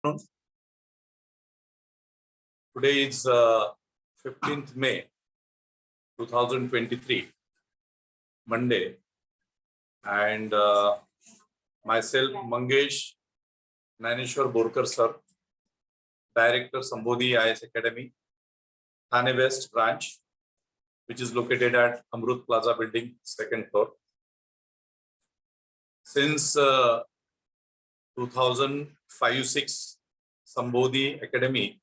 afternoon. Today is 15th May 2023, Monday, and myself, Mangesh Naneshwar Borkar sir, Director Sambodhi IAAS Academy, THANE West branch, which is located at Amrutplaza building, 2nd floor. Since 2005-06, Sambodhi Academy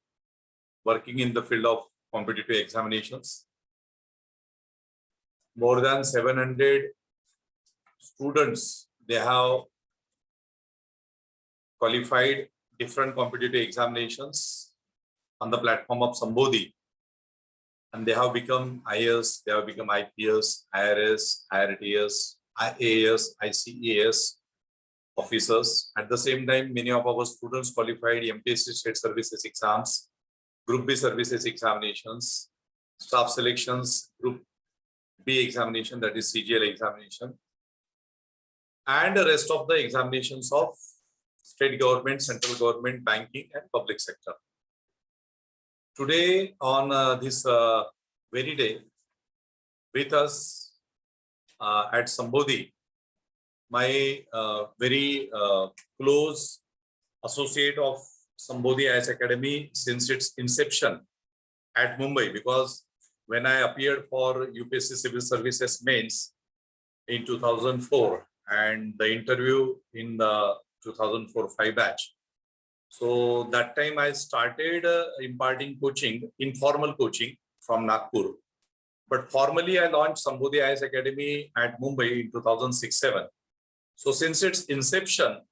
working in the field of competitive examinations. More than 700 students, they have qualified different competitive examinations on the platform of Sambodhi. And they have become IAAS, they have become IPS, IRS, IRTS, IAAS, ICAS officers. At the same time, many of our students qualified MPSC state services exams, Group B services examinations, staff selections, Group B examination, that is CGL examination, and the rest of the examinations of state government, central government, banking, and public sector. Today, on this very day, with us at Sambodhi, my very close associate of Sambodhi IAAS Academy since its inception at Mumbai, because when I appeared for UPSC Civil Services Mains in 2004 and the interview in the 2004-05 batch. So that time I started imparting coaching, informal coaching from Nagpur. But formally I launched Sambodhi IAAS Academy at Mumbai in 2006-07. So since its inception,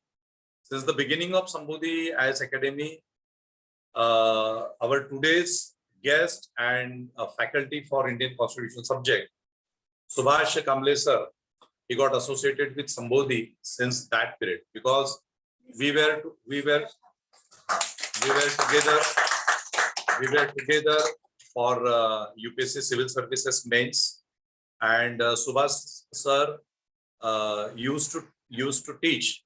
since the beginning of Sambodhi IAAS Academy, our today's guest and faculty for Indian Constitution subject, Subhash Kamble sir, he got associated with Sambodhi since that period, because we were together for UPSC Civil Services Mains, and Subhash sir used to teach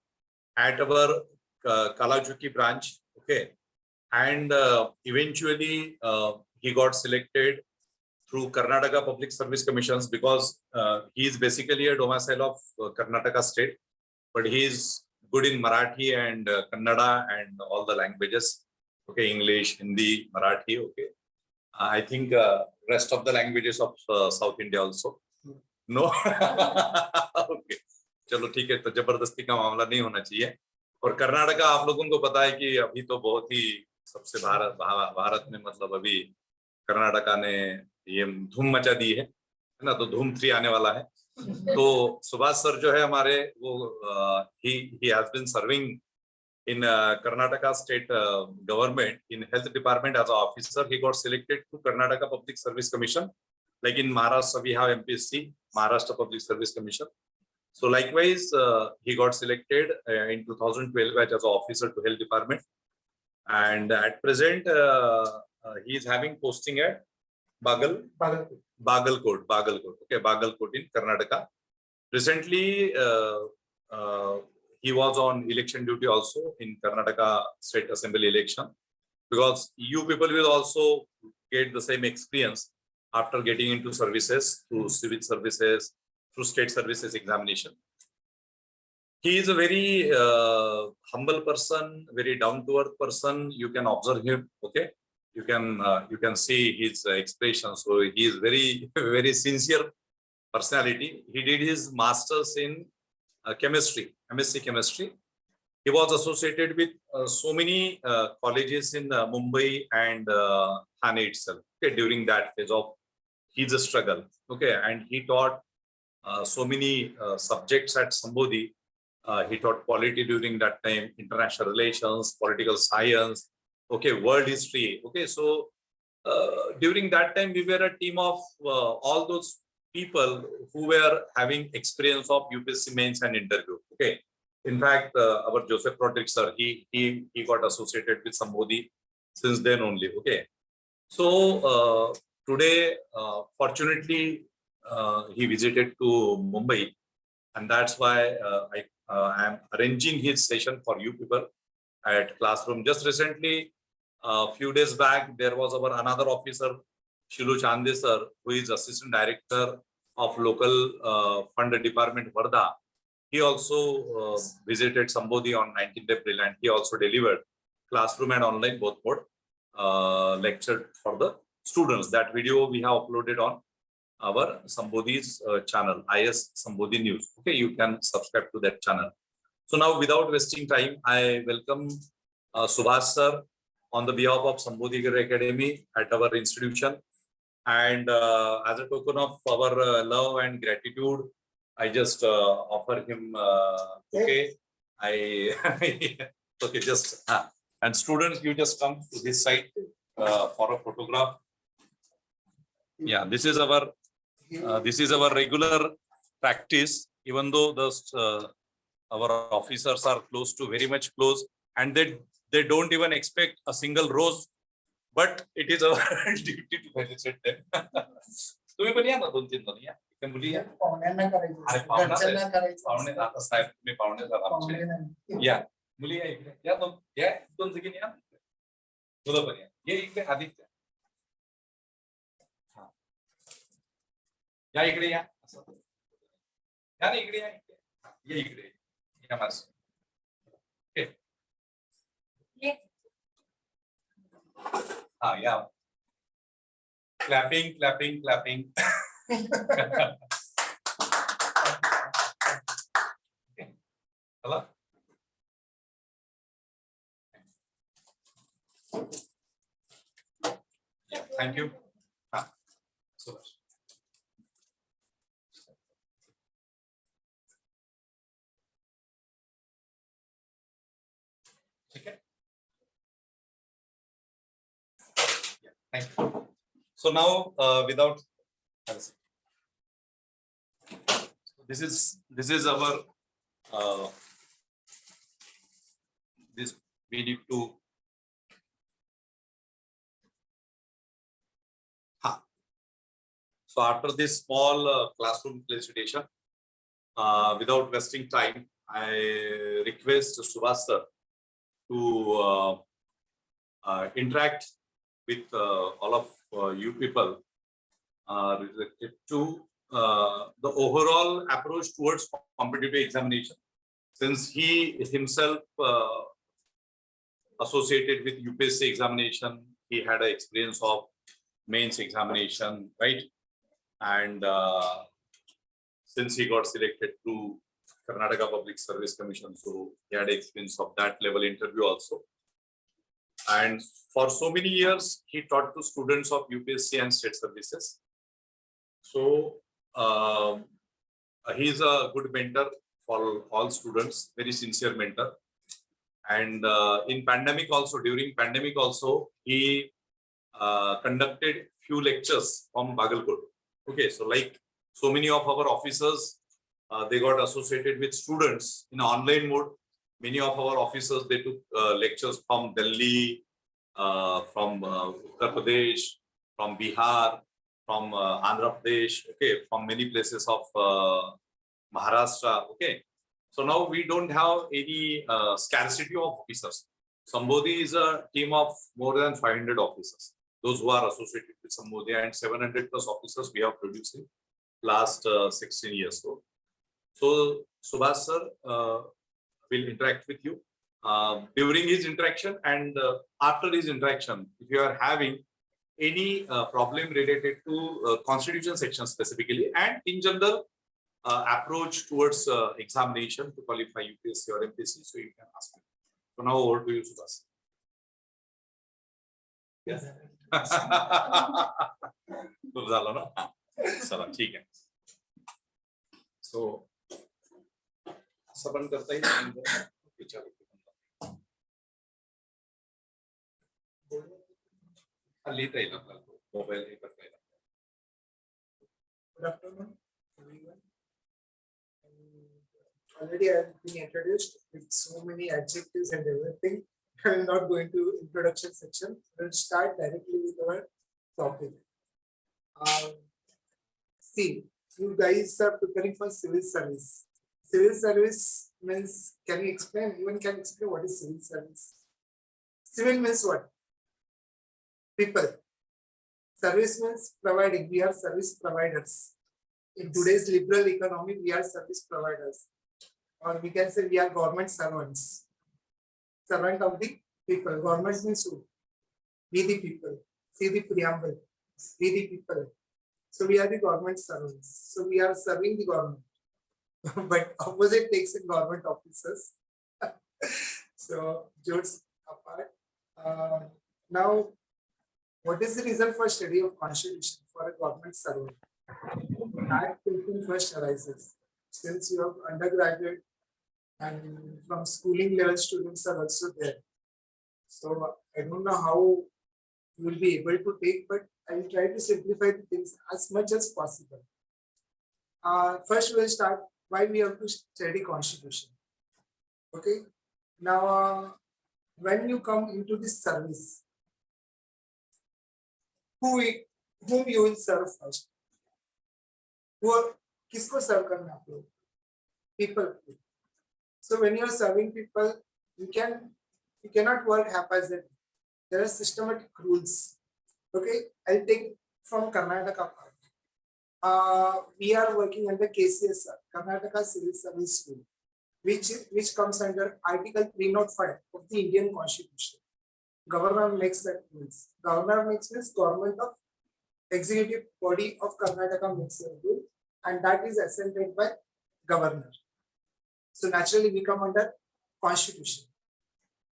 at our Kalajuki branch, okay, and eventually he got selected through Karnataka Public Service Commissions, because he is basically a domicile of Karnataka state, but he is good in Marathi and Kannada and all the languages, okay, English, Hindi, Marathi, okay. I think rest of the languages of South India also. No, okay. चलो ठीक है, तो जबरदस्ती का मामला नहीं होना चाहिए। और कर्नाटका आप लोगों को पता है कि अभी तो बहुत ही सबसे भारत में मतलब अभी कर्नाटका ने ये धूम मचा दी है ना, तो धूम 3 आने वाला है। तो सुभाष सर जो है हमारे वो he has been serving in Karnataka state government in health department as an officer. He got selected to Karnataka Public Service Commission, like in Maharashtra we have MPSC, Maharashtra Public Service Commission. So likewise, he got selected in 2012 as an officer to health department, and at present he is having posting at Bagalkot, okay, Bagalkot in Karnataka. Recently, he was on election duty also in Karnataka State Assembly election, because you people will also get the same experience after getting into services, through civil services, through state services examination. He is a very humble person, very down-to-earth person. You can observe him, okay? You can see his expression. So he is very, very sincere personality. He did his masters in chemistry, MSc chemistry. He was associated with so many colleges in Mumbai and Thane itself, okay, during that phase of his struggle, okay, and he taught so many subjects at Sambodhi. He taught polity during that time, international relations, political science, okay, world history, okay. So during that time, we were a team of all those people who were having experience of UPSC mains and interview, okay. In fact, our Joseph Rodriguez sir, he got associated with Sambodhi since then only, okay. So today, fortunately, he visited to Mumbai, and that's why I am arranging his session for you people. at classroom. Just recently, a few days back, there was our another officer, Shilu Chande sir, who is Assistant Director of Local Fund Department, Varda. He also visited Sambodhi on 19th April, and he also delivered classroom and online both mode lecture for the students. That video we have uploaded on our Sambodhi's channel, IS Sambodhi News. Okay, you can subscribe to that channel. So now, without wasting time, I welcome Subhash sir on the behalf of Sambodhi Academy at our institution. And as a token of our love and gratitude, I just offer him, okay, okay, just, and students, you just come to this side for a photograph. Yeah, this is our regular practice, even though the our officers are very much close, and they don't even expect a single rose, but it is our duty to felicitate them. तुम्ही पण या ना 2-3 जण या. इथे मुली या. पाहुण्यांना करायचं. पाहुणे आता साहेब तुम्ही पाहुणे झाला आमचे. या मुली या इकडे. या 2 जणी या. मुलं पण या. ये इकडे आदित्य. या इकडे या. या ना इकडे या. ये इकडे. या मास. Ah, yeah. Clapping. Hello. Yeah, thank you. Subhash. Okay. Thank you. So now, without this is our this we need to so after this small classroom presentation, without wasting time, I request Subhash sir to interact with all of you people related to the overall approach towards competitive examination, since he is himself associated with UPSC examination. He had an experience of mains examination, right? And since he got selected to Karnataka Public Service Commission, so he had experience of that level interview also. And for so many years, he taught to students of UPSC and state services. So he is a good mentor for all students, very sincere mentor. And in pandemic also, during pandemic also, he conducted few lectures from Bagalkot. Okay, so like so many of our officers, they got associated with students in online mode. Many of our officers, they took lectures from Delhi, from Uttar Pradesh, from Bihar, from Andhra Pradesh, okay, from many places of Maharashtra, okay. So now we don't have any scarcity of officers. Sambodhi is a team of more than 500 officers, those who are associated with Sambodhi, and 700 plus officers we have produced in last 16 years. So Subhash sir will interact with you during his interaction, and after his interaction, if you are having any problem related to constitution section specifically, and in general approach towards examination to qualify UPSC or MPSC, so you can ask me. So now over to you, Subhash. Yes. खूप झालं ना. चला ठीक आहे. So असं पण करता येईल. लिहिता येईल आपल्याला मोबाईल हे करता येईल. Good afternoon, everyone. Already I have been introduced with so many adjectives and everything. I will not go into introduction section. We'll start directly with our topic. See, you guys are preparing for civil service. Civil service means, can you explain? Anyone can explain what is civil service? Civil means what? People. Service means providing. We are service providers. In today's liberal economy, we are service providers. Or we can say we are government servants. Servant of the people. Government means who? We the people. See the preamble. We the people. So we are the government servants. So we are serving the government. But opposite takes in government officers. So jokes apart. Now, what is the result for study of constitution for a government servant? That question first arises. Since you have undergraduate and from schooling level students are also there. So I don't know how you will be able to take, but I will try to simplify the things as much as possible. First, we'll start why we have to study constitution. Okay. Now, when you come into this service, whom you will serve first? Kisko serve karna आप लोग? People. So when you are serving people, you cannot work haphazardly. There are systematic rules. Okay, I'll take from Karnataka part. We are working under KCSR, Karnataka Civil Service Rule, which comes under Article 305 of the Indian Constitution. Governor makes that rules. Governor makes means government of executive body of Karnataka makes a rule, and that is assented by governor. So naturally we come under constitution.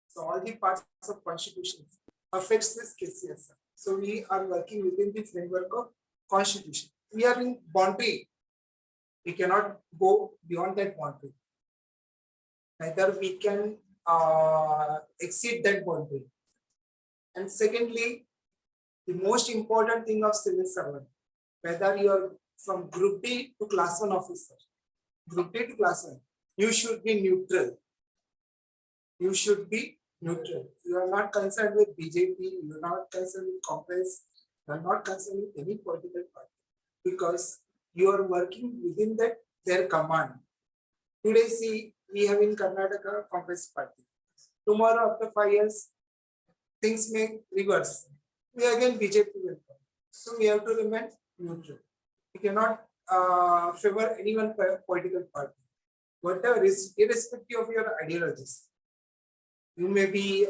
So all the parts of constitution affects this KCSR. So we are working within the framework of constitution. We are in boundary. We cannot go beyond that boundary. Neither we can exceed that boundary. And secondly, the most important thing of civil servant, whether you are from Group D to Class 1 officer, Group D to Class 1, you should be neutral. You should be neutral. You are not concerned with BJP, you are not concerned with Congress, you are not concerned with any political party, because you are working within their command. Today, see, we have in Karnataka Congress party. Tomorrow, after 5 years, things may reverse. We again BJP will come. So we have to remain neutral. We cannot favor any one political party. Whatever is, irrespective of your ideologies. You may be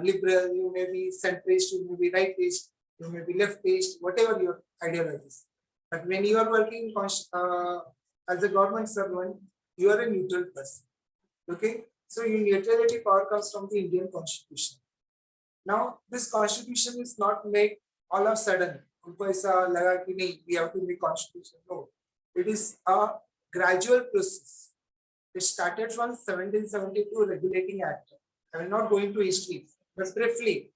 liberal, you may be centrist, you may be rightist, you may be leftist, whatever your ideologies. But when you are working as a government servant, you are a neutral person. Okay? So your neutrality power comes from the Indian Constitution. Now, this constitution is not made all of a sudden. We have to make constitution. No, it is a gradual process. It started from 1772 Regulating Act. I will not go into history, but briefly,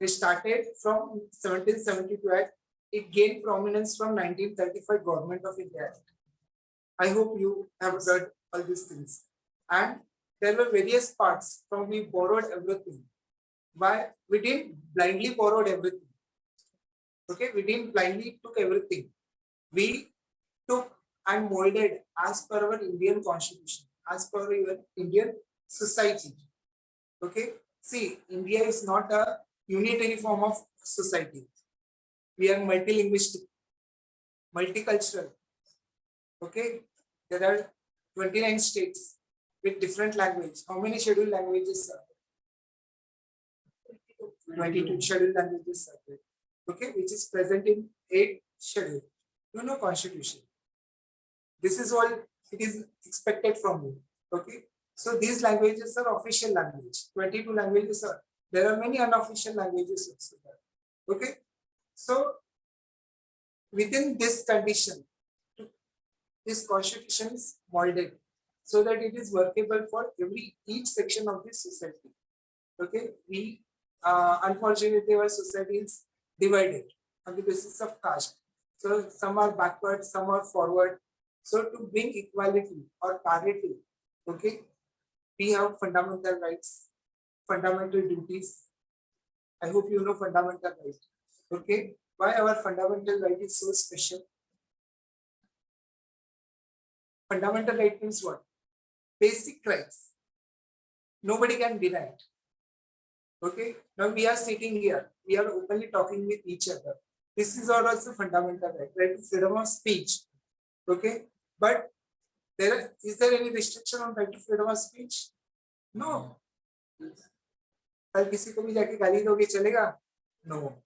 it started from 1772 Act. It gained prominence from 1935 Government of India Act. I hope you have heard all these things. And there were various parts from we borrowed everything. Why? We didn't blindly borrowed everything. Okay, we didn't blindly took everything. We took and molded as per our Indian Constitution, as per our Indian society. Okay, see, India is not a unitary form of society. We are multilinguistic, multicultural. Okay, there are 29 states with different language. How many scheduled languages are? 22 scheduled languages are there. Okay, which is present in 8 schedule. You know constitution. This is all it is expected from you. Okay, so these languages are official language. 22 languages are. There are many unofficial languages also there. Okay, so within this condition, this constitution is molded so that it is workable for each section of this society. Okay, we unfortunately our society is divided on the basis of caste. So some are backward, some are forward. So to bring equality or parity, okay, we have fundamental rights, fundamental duties. I hope you know fundamental rights. Okay, why our fundamental right is so special? Fundamental right means what? Basic rights. Nobody can deny it. Okay, now we are sitting here, we are openly talking with each other. This is also fundamental right, right? Freedom of speech. Okay, but is there any restriction on right to freedom of speech? No. कल किसी को भी जाके गाली दोगे चलेगा? No.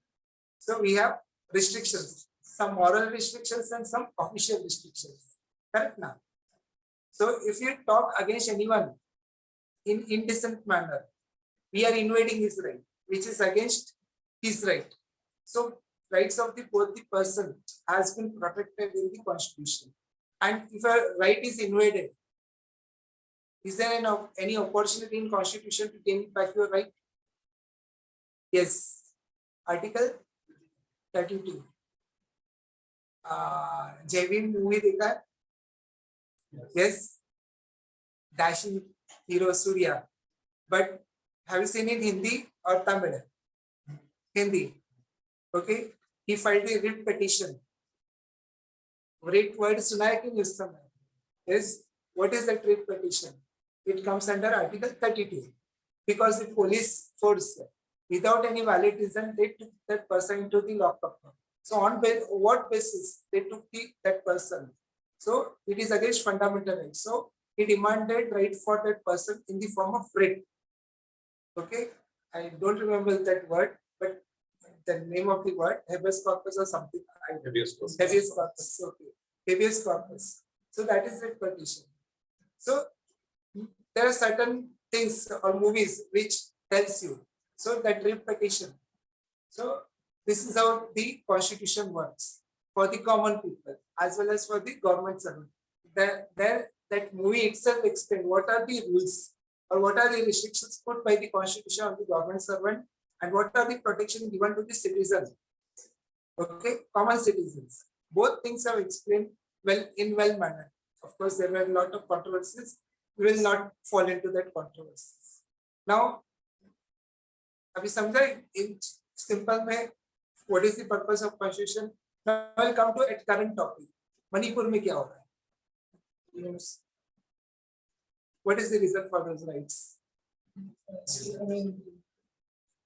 So we have restrictions, some moral restrictions and some official restrictions. Correct now? So if you talk against anyone in indecent manner, we are invading his right, which is against his right. So rights of the both the person has been protected in the constitution. And if a right is invaded, is there any opportunity in constitution to gain back your right? Yes. Article 32. JV movie देखा है? Yes. Dashing hero Surya. But have you seen it in Hindi or Tamil? Hindi. Okay. He filed a writ petition. Writ word सुना है कि नहीं उस समय? Yes. What is that writ petition? It comes under Article 32. Because the police force, without any valid reason, they took that person into the lockup. So on what basis they took that person? So it is against fundamental rights. So he demanded right for that person in the form of writ. Okay, I don't remember that word, but the name of the word, habeas corpus or something. Habeas corpus. Habeas corpus. Okay, habeas corpus. So that is the petition. So there are certain things or movies which tells you. So that writ petition. So this is how the constitution works for the common people as well as for the government servant. That movie itself explains what are the rules or what are the restrictions put by the constitution on the government servant and what are the protection given to the citizens. Okay, common citizens. Both things are explained well in well manner. Of course, there were a lot of controversies. We will not fall into that controversies. Now, अभी समझा in simple में what is the purpose of constitution? Now I will come to a current topic. Manipur में क्या हो रहा है? What is the reason for those rights?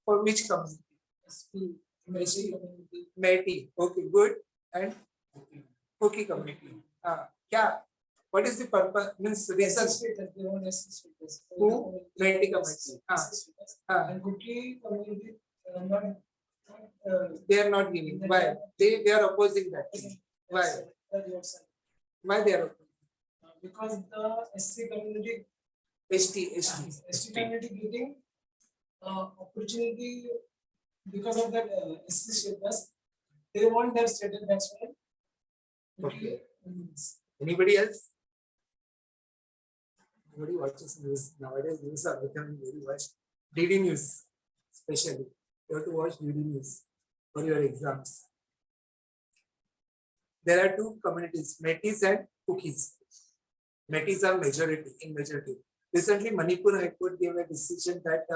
For which community? Metis. Okay, good. And Kuki community. क्या? What is the purpose? Means reason. Who? Meti community. And Kuki community They are not giving. Why? They are opposing that. Why? Why they are opposing? Because the SC community, ST community getting opportunity because of that SC status, they want their status. That's why. Okay. Anybody else? Nobody watches news nowadays. News are becoming very watched. DD news, especially. You have to watch DD news for your exams. There are two communities, Metis and Kukis. Metis are majority. Recently, Manipur High Court gave a decision that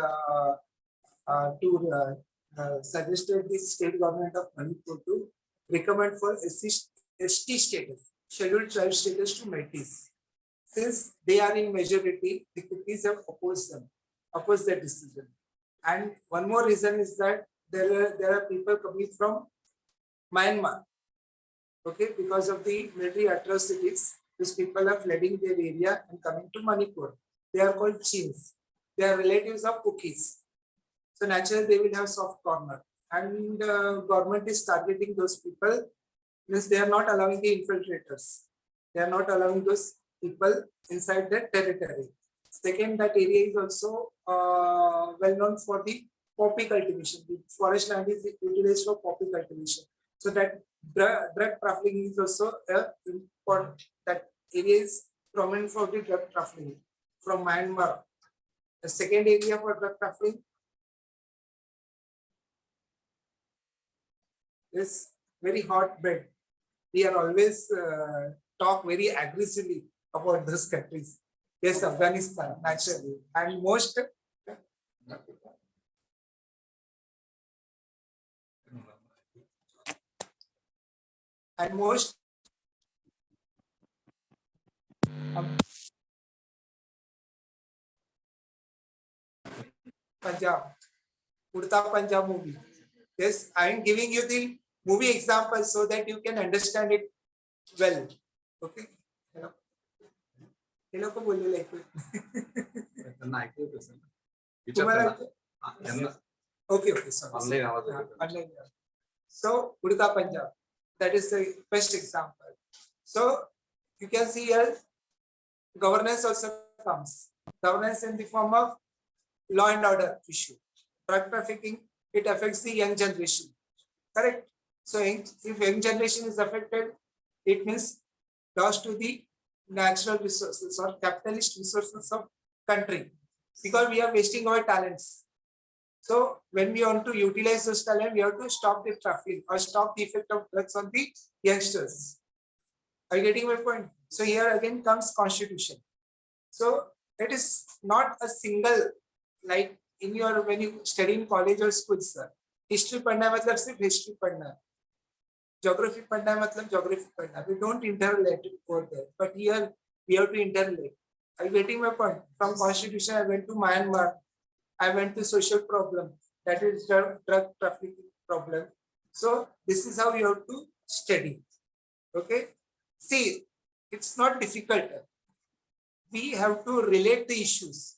suggested the state government of Manipur to recommend for ST status, scheduled tribe status to Metis. Since they are in majority, the Kukis have opposed that decision. And one more reason is that there are people coming from Myanmar. Okay, because of the military atrocities, these people are flooding their area and coming to Manipur. They are called Chins. They are relatives of Kukis. So naturally, they will have soft corner. And government is targeting those people. Means they are not allowing the infiltrators. They are not allowing those people inside their territory. Second, that area is also well known for the poppy cultivation. The forest land is utilized for poppy cultivation. So that drug trafficking is also important. That area is prominent for the drug trafficking from Myanmar. The second area for drug trafficking is very hot bed. We are always talk very aggressively about those countries. Yes, Afghanistan, naturally. And most Punjab. Udta Punjab movie. Yes, I am giving you the movie example so that you can understand it well. Okay. Hello. Hello को बोलिए like. त्यांना ऐकू येत असेल. तुम्हाला त्यांना okay, sorry. Online आवाज येतो. Online. So Udta Punjab, that is the best example. So you can see here governance also comes. Governance in the form of law and order issue. Drug trafficking, it affects the young generation. Correct? So if young generation is affected, it means loss to the natural resources or capitalist resources of country, because we are wasting our talents. So when we want to utilize those talent, we have to stop the trafficking or stop the effect of drugs on the youngsters. Are you getting my point? So here again comes constitution. So it is not a single, like in your, when you study in college or school, sir, history padna matlab sirf history padna, geography padna matlab geography padna. We don't interrelate it over there, but here we have to interrelate. Are you getting my point? From constitution, I went to Myanmar. I went to social problem, that is drug trafficking problem. So this is how you have to study. Okay. See, it's not difficult. We have to relate the issues.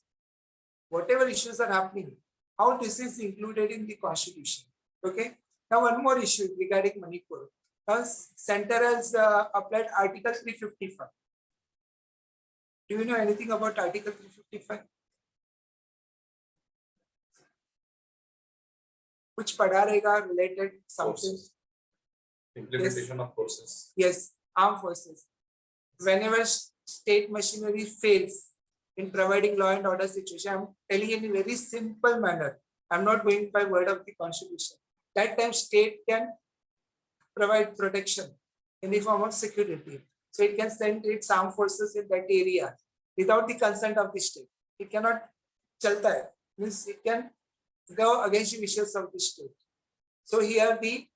Whatever issues are happening, how this is included in the constitution. Okay. Now one more issue regarding Manipur. Now center has applied Article 355. Do you know anything about Article 355? कुछ पढ़ा रहेगा related something. Implementation of forces. Yes, armed forces. Whenever state machinery fails in providing law and order situation, I'm telling you in a very simple manner. I'm not going by word of the constitution. That time state can provide protection in the form of security. So it can send its armed forces in that area without the consent of the state. It cannot chalta hai. Means it can go against the wishes of the state. So here the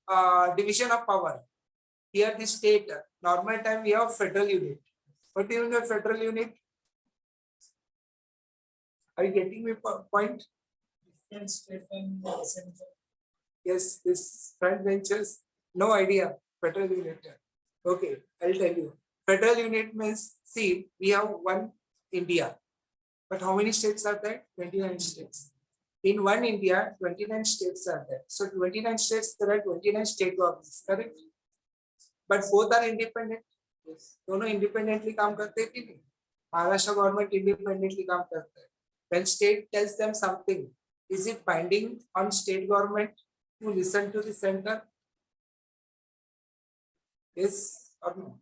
division of power. Here the state, normal time we have federal unit. What do you mean federal unit? Are you getting my point? Different state and center. Yes, this front benches, no idea. Federal unit. Okay, I'll tell you. Federal unit means, see, we have one India. But how many states are there? 29 states. In one India, 29 states are there. So 29 states, there are 29 state governments, correct? But both are independent. Yes. दोनों independently काम करते हैं कि नहीं? Maharashtra government independently काम करता है. When state tells them something, is it binding on state government to listen to the center? Yes or no?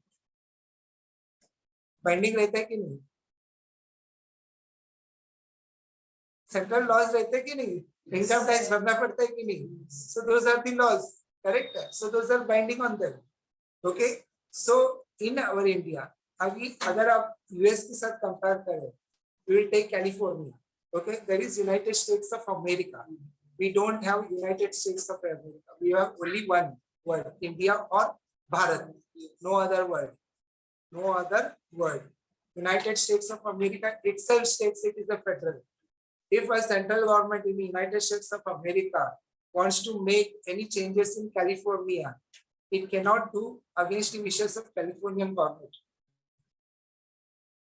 Binding रहता है कि नहीं? Central laws रहते हैं कि नहीं? Income tax भरना पड़ता है कि नहीं? So those are the laws, correct? So those are binding on them. Okay. So in our India, अभी अगर आप US के साथ compare करें, we will take California. Okay, there is United States of America. We don't have United States of America. We have only one word, India or Bharat. No other word. No other word. United States of America itself states it is a federal. If a central government in the United States of America wants to make any changes in California, it cannot do against the wishes of Californian government.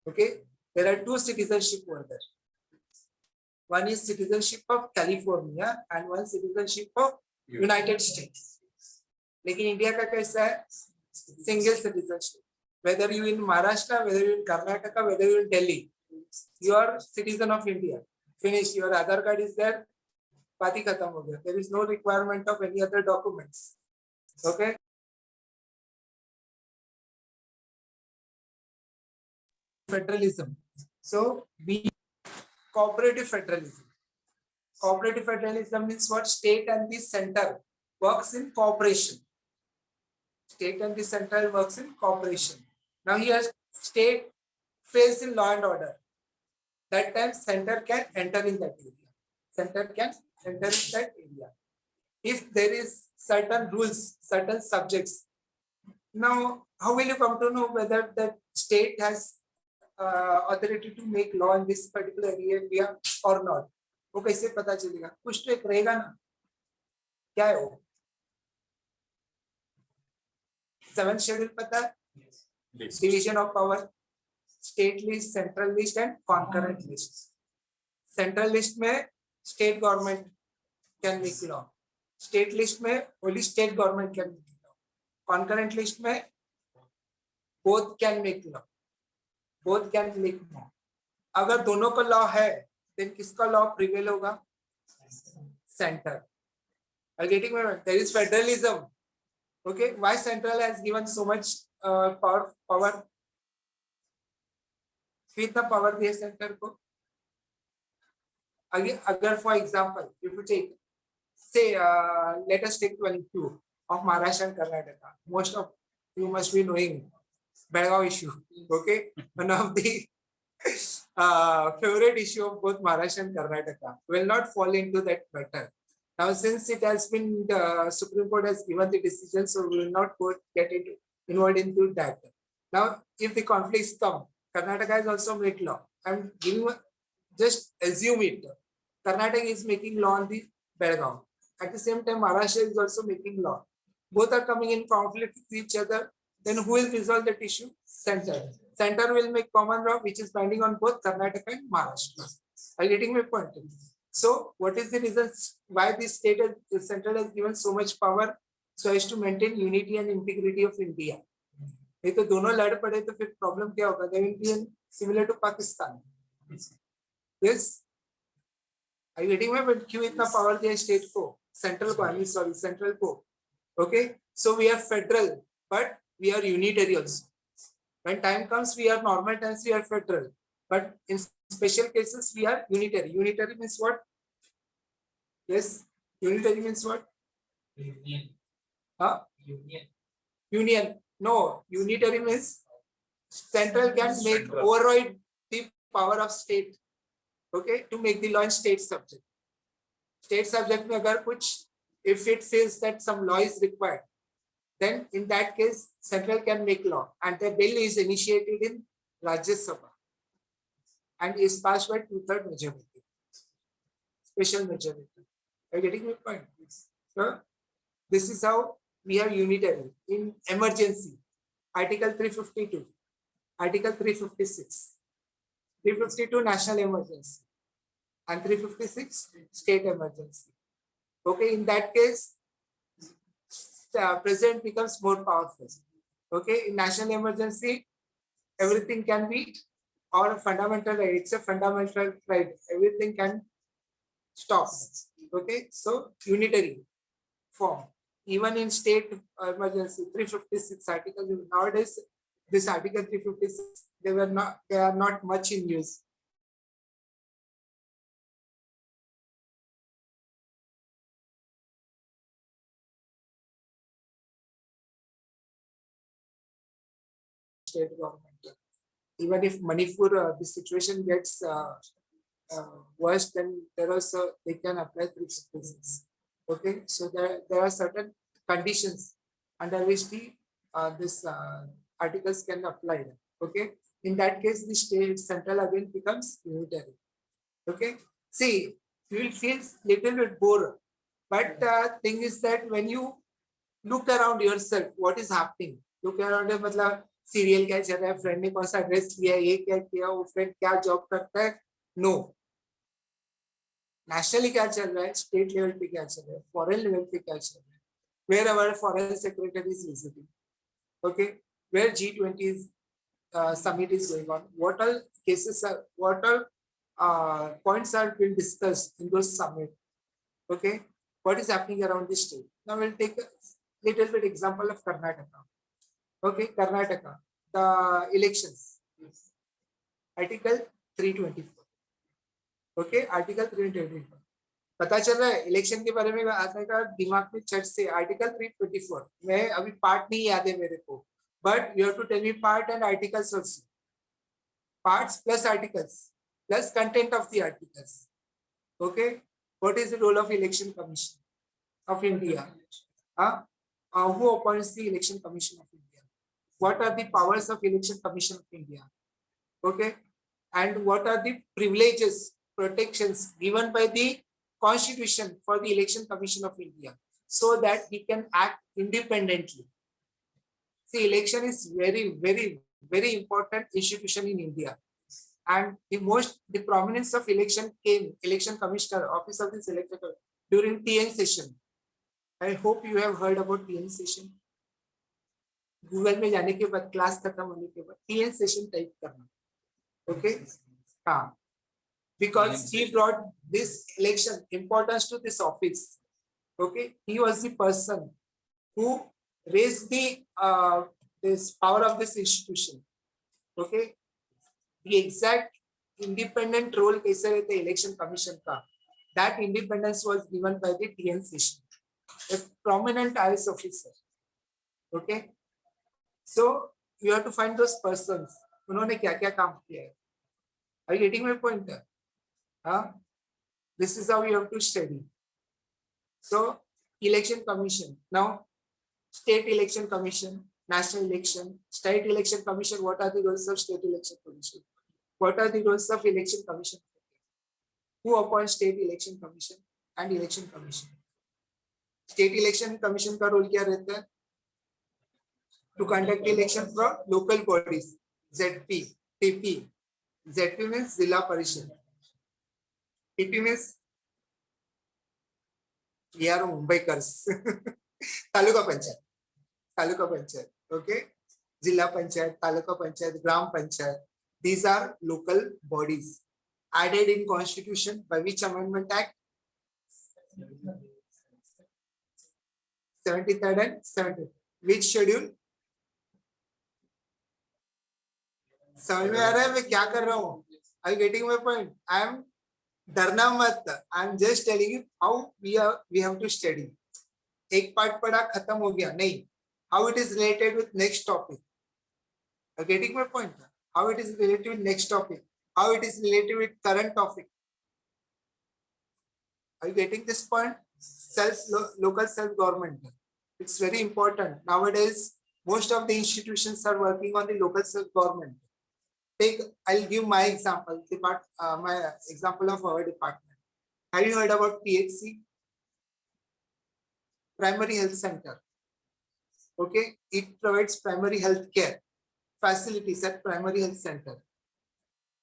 Okay, there are two citizenship over there. One is citizenship of California and one citizenship of United States. लेकिन India का कैसा है? Single citizenship. Whether you in Maharashtra, whether you in Karnataka, whether you in Delhi, you are citizen of India. Finish. Your Aadhaar card is there. बात ही खत्म हो गया. There is no requirement of any other documents. Okay. Federalism. So we cooperative federalism. Cooperative federalism means what? State and the center works in cooperation. State and the center works in cooperation. Now here state fails in law and order. That time center can enter in that area. Center can enter in that area. If there is certain rules, certain subjects. Now, how will you come to know whether the state has authority to make law in this particular area or not? वो कैसे पता चलेगा? कुछ तो एक रहेगा ना. क्या है वो? 7th शेड्यूल पता है? List. Division of power, state list, central list and concurrent list. Central list में state government can make law. State list में only state government can make law. Concurrent list में both can make law. Both can make law. अगर दोनों का law है, then किसका law prevail होगा? Center. Are you getting me? There is federalism. Okay, why central has given so much power? कितना power दिया center को? अगर for example, if you take, say, let us take 22 of Maharashtra and Karnataka. Most of you must be knowing Belgaum issue. Okay, one of the favorite issue of both Maharashtra and Karnataka will not fall into that matter. Now, since it has been the Supreme Court has given the decision, so we will not get involved into that. Now, if the conflicts come, Karnataka has also made law. I'm giving just assume it. Karnataka is making law on the Belgaum. At the same time, Maharashtra is also making law. Both are coming in conflict with each other. Then who will resolve that issue? Center. Center will make common law, which is binding on both Karnataka and Maharashtra. Are you getting my point? So, what is the reason why this state, the central has given so much power so as to maintain unity and integrity of India? नहीं तो दोनों लड़ पड़े तो फिर problem क्या होगा? They will be similar to Pakistan. Yes. Are you getting my point? क्यों इतना power दिया state को? Central को, I mean sorry, central को. Okay. So we are federal, but we are unitary also. When time comes, we are normal times, we are federal. But in special cases, we are unitary. Unitary means what? Yes. Unitary means what? Union. Huh? Union. No. Unitary means central can make override the power of state. Okay. To make the law in state subject. State subject में अगर कुछ, if it says that some law is required, then in that case, central can make law, and the bill is initiated in Rajya Sabha and is passed by 2/3 majority, special majority. Are you getting my point? So this is how we are unitary in emergency. Article 352, Article 356, 352 national emergency, and 356 state emergency. Okay, in that case, president becomes more powerful. Okay, in national emergency, everything can be, or fundamental right. It's a fundamental right. Everything can stop. Okay, so unitary form. Even in state emergency, 356 articles nowadays. This article 356, they are not much in use. State government. Even if Manipur, the situation gets worse, then there also they can apply 356. Okay, so there are certain conditions under which the this articles can apply. Okay, in that case, the state central again becomes unitary. Okay, see, you will feel little bit bored, but thing is that when you look around yourself, what is happening? Look around, मतलब serial क्या चल रहा है, friend ने कौन सा dress किया, ये क्या किया, वो फ्रेंड क्या जॉब करता है, नो. नेशनली क्या चल रहा है, स्टेट लेवल पे क्या चल रहा है, फॉरेन लेवल पे क्या चल रहा है, where our foreign secretary is visiting, okay, where G20 summit is going on, what all cases are, what all points are being discussed in those summit. Okay, what is happening around the state. Now we'll take a little bit example of Karnataka. Okay, Karnataka, the elections, Article 324. Okay, Article 324. पता चल रहा है election के बारे में आने का दिमाग में चट से. Article 324 मैं अभी पार्ट नहीं याद है मेरे को, but you have to tell me part and articles also. Parts plus articles plus content of the articles. Okay, what is the role of Election Commission of India? Who appoints the Election Commission of India? What are the powers of Election Commission of India? Okay, and what are the privileges, protections given by the Constitution for the Election Commission of India? so that he can act independently. See, election is very important institution in India. And the prominence of election came, election commissioner, office of the selector during TN session. I hope you have heard about TN session. Google में जाने के बाद class खत्म होने के बाद TN session type करना. Okay? हाँ. Because he brought this election importance to this office. Okay? He was the person who raised the this power of this institution. Okay? The exact independent role कैसे रहते election commission का, that independence was given by the TN session, a prominent IRS officer. Okay, so you have to find those persons. उन्होंने क्या क्या काम किया है. Are you getting my point? This is how you have to study. So election commission, now state election commission, national election, state election commission. What are the roles of state election commission? What are the roles of election commission? Who appoints state election commission and election commission? State election commission का role क्या रहता है? To conduct election from local bodies, ZP, TP. ZP means Zilla Parishad. TP means we are Mumbaikars. Taluka Panchayat. Taluka Panchayat. Okay. Zilla Panchayat, Taluka Panchayat, Gram Panchayat. These are local bodies added in Constitution by which Amendment Act? 73rd and 70th. Which schedule? समझ में आ रहा है मैं क्या कर रहा हूँ? Are you getting my point? I am डरना मत. I am just telling you how we have to study. एक पार्ट पढ़ा खत्म हो गया नहीं. How it is related with next topic. Are you getting my point? How it is related with next topic, how it is related with current topic. Are you getting this point? Local self-government. It's very important. Nowadays, most of the institutions are working on the local self-government. I'll give my example, my example of our department. Have you heard about PHC? Primary Health Center. Okay, it provides primary health care facilities at primary health center.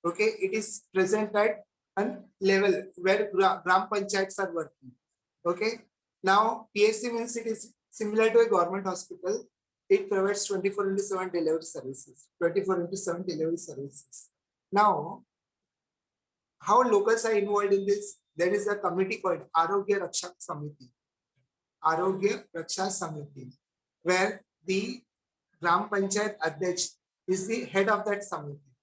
Okay, it is present at a level where gram panchayats are working. Okay, now PSC means it is similar to a government hospital. It provides 24/7 delivery services. 24/7 delivery services. Now, how locals are involved in this? There is a committee called Arogya Rakshak Samiti. Arogya Rakshak Samiti, where the Gram Panchayat Adhyaksh is the head of that committee,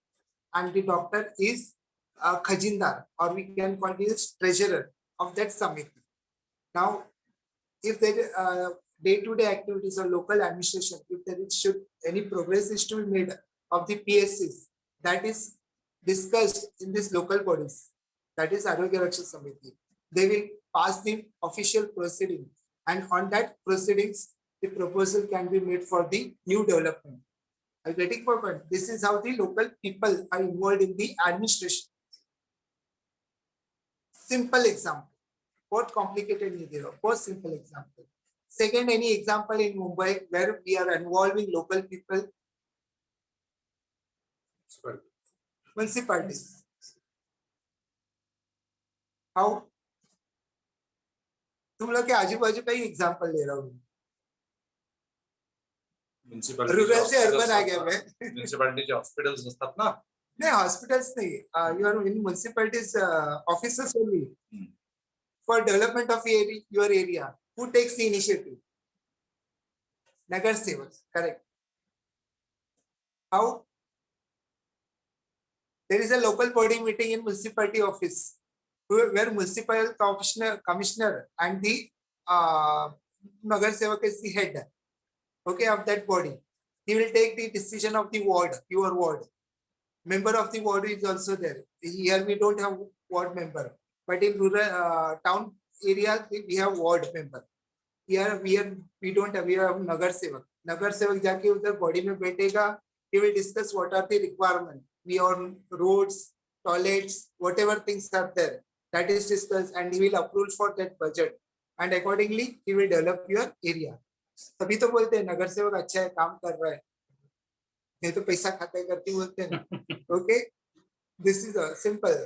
and the doctor is Khajindar, or we can call it as treasurer of that committee. Now, if there day-to-day activities or local administration, if there is any progress is to be made of the PSCs, that is discussed in these local bodies, that is Arogya Rakshak Samiti. They will pass the official proceedings, and on that proceedings, the proposal can be made for the new development. I'm getting my point. This is how the local people are involved in the administration. Simple example. Both complicated neither. Both simple example. Second, any example in Mumbai where we are involving local people? Municipalities. How? तुम लोग के आजू बाजू का ही example ले रहा हूँ. Rural से अर्बन आ गया मैं. म्युनिसिपॅलिटीचे हॉस्पिटल्स असतात ना. नहीं हॉस्पिटल्स नहीं. You are in municipalities offices only for development of your area. Who takes the initiative? Nagar Sevak, correct. How? There is a local body meeting in municipality office where municipal commissioner and the Nagar Sevak is the head, okay, of that body. He will take the decision of the ward, your ward. Member of the ward is also there. Here we don't have ward member, but in rural town area we have ward member. Here we don't have, we have Nagar Sevak. Nagar Sevak जाके उधर body में बैठेगा. He will discuss what are the requirement. We on roads, toilets, whatever things are there. That is discussed, and he will approve for that budget. and accordingly he will develop your area. तभी तो बोलते हैं नगर सेवक अच्छा है काम कर रहा है, नहीं तो पैसा खाता है करके बोलते हैं ना. Okay, this is a simple.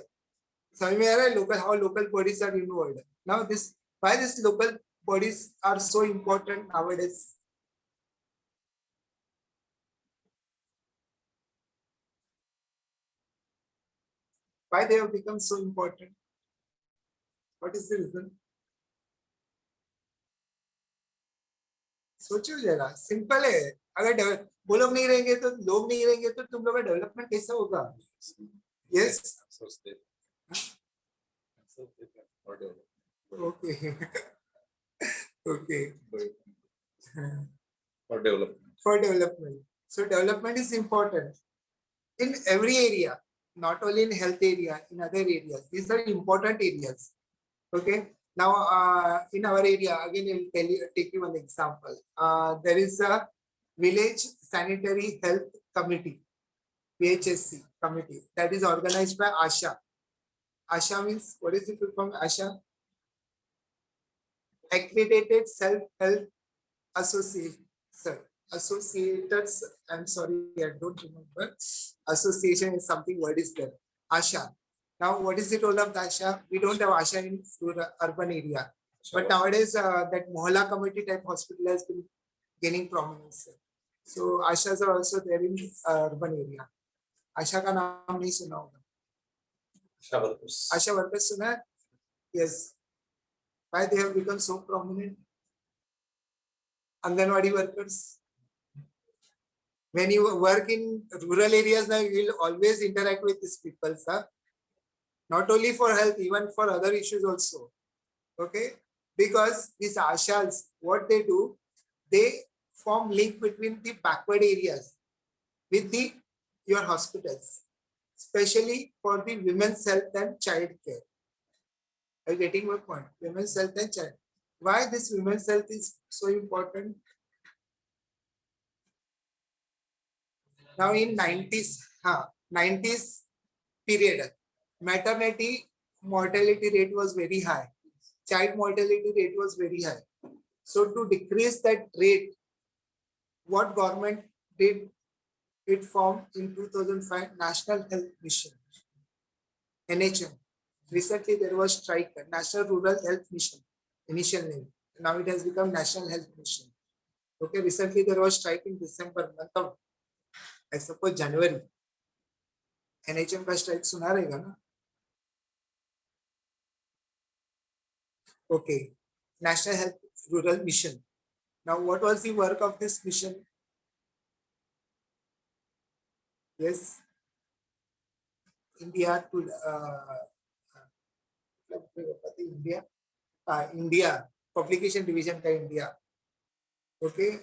समझ में आ रहा है local, how local bodies are involved. Now this, why this local bodies are so important nowadays? Why they have become so important? What is the reason? सोचो जरा, simple है. अगर वो लोग नहीं रहेंगे तो लोग नहीं रहेंगे तो तुम लोग का डेवलपमेंट कैसा होगा? Yes. Okay. Okay. For development. For development. So development is important in every area, not only in health area, in other areas. These are important areas. Okay. Now, in our area, again, I will tell you, take you one example. There is a village sanitary health committee, VHSC committee, that is organized by ASHA. ASHA means, what is it from ASHA? Accredited Self-Help Association. Associators, I'm sorry, I don't remember. Association is something, word is there. ASHA. Now, what is the role of the ASHA? We don't have ASHA in rural, urban area. But nowadays, that Mohalla committee type hospital has been gaining prominence. So, ASHAs are also there in urban area. ASHA का नाम नहीं सुना होगा. ASHA workers सुना है? Yes. Why they have become so prominent? Anganwadi workers. When you work in rural areas, now you will always interact with these people, sir. Not only for health, even for other issues also. Okay, because these ashas, what they do, they form link between the backward areas with the your hospitals, especially for the women's health and child care. Are you getting my point? Women's health and child. Why this women's health is so important? Now in 90s period, maternity mortality rate was very high. Child mortality rate was very high. So to decrease that rate, what government did? It formed in 2005 National Health Mission, NHM. Recently there was strike, National Rural Health Mission, initial name. Now it has become National Health Mission. Okay, recently there was strike in December, month of, I suppose, January. NHM का strike सुना रहेगा ना? Okay, National Health Rural Mission. Now, what was the work of this mission? Yes, India to India Publication Division का India. Okay,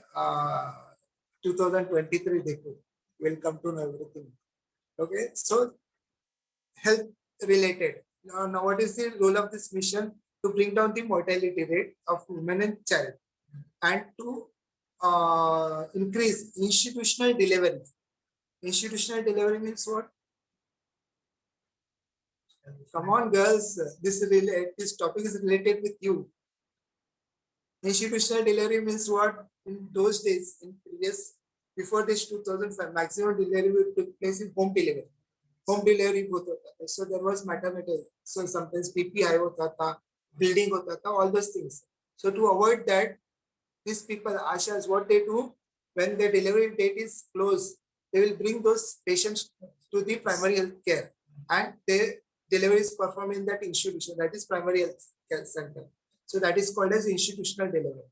2023 देखो, will come to know everything. Okay, so health related. Now, what is the role of this mission? To bring down the mortality rate of women and child, and to increase institutional delivery. Institutional delivery means what? Come on, girls. This topic is related with you. Institutional delivery means what? In those days, in previous, before this 2005, maximum delivery took place in home delivery. Home delivery both hota tha. So there was maternity. So sometimes PPI hota tha, bleeding hota tha, all those things. So to avoid that, these people, Ashas, what they do, when the delivery date is close, they will bring those patients to the primary health care, and their delivery is performed in that institution, that is primary health care center. So that is called as institutional delivery.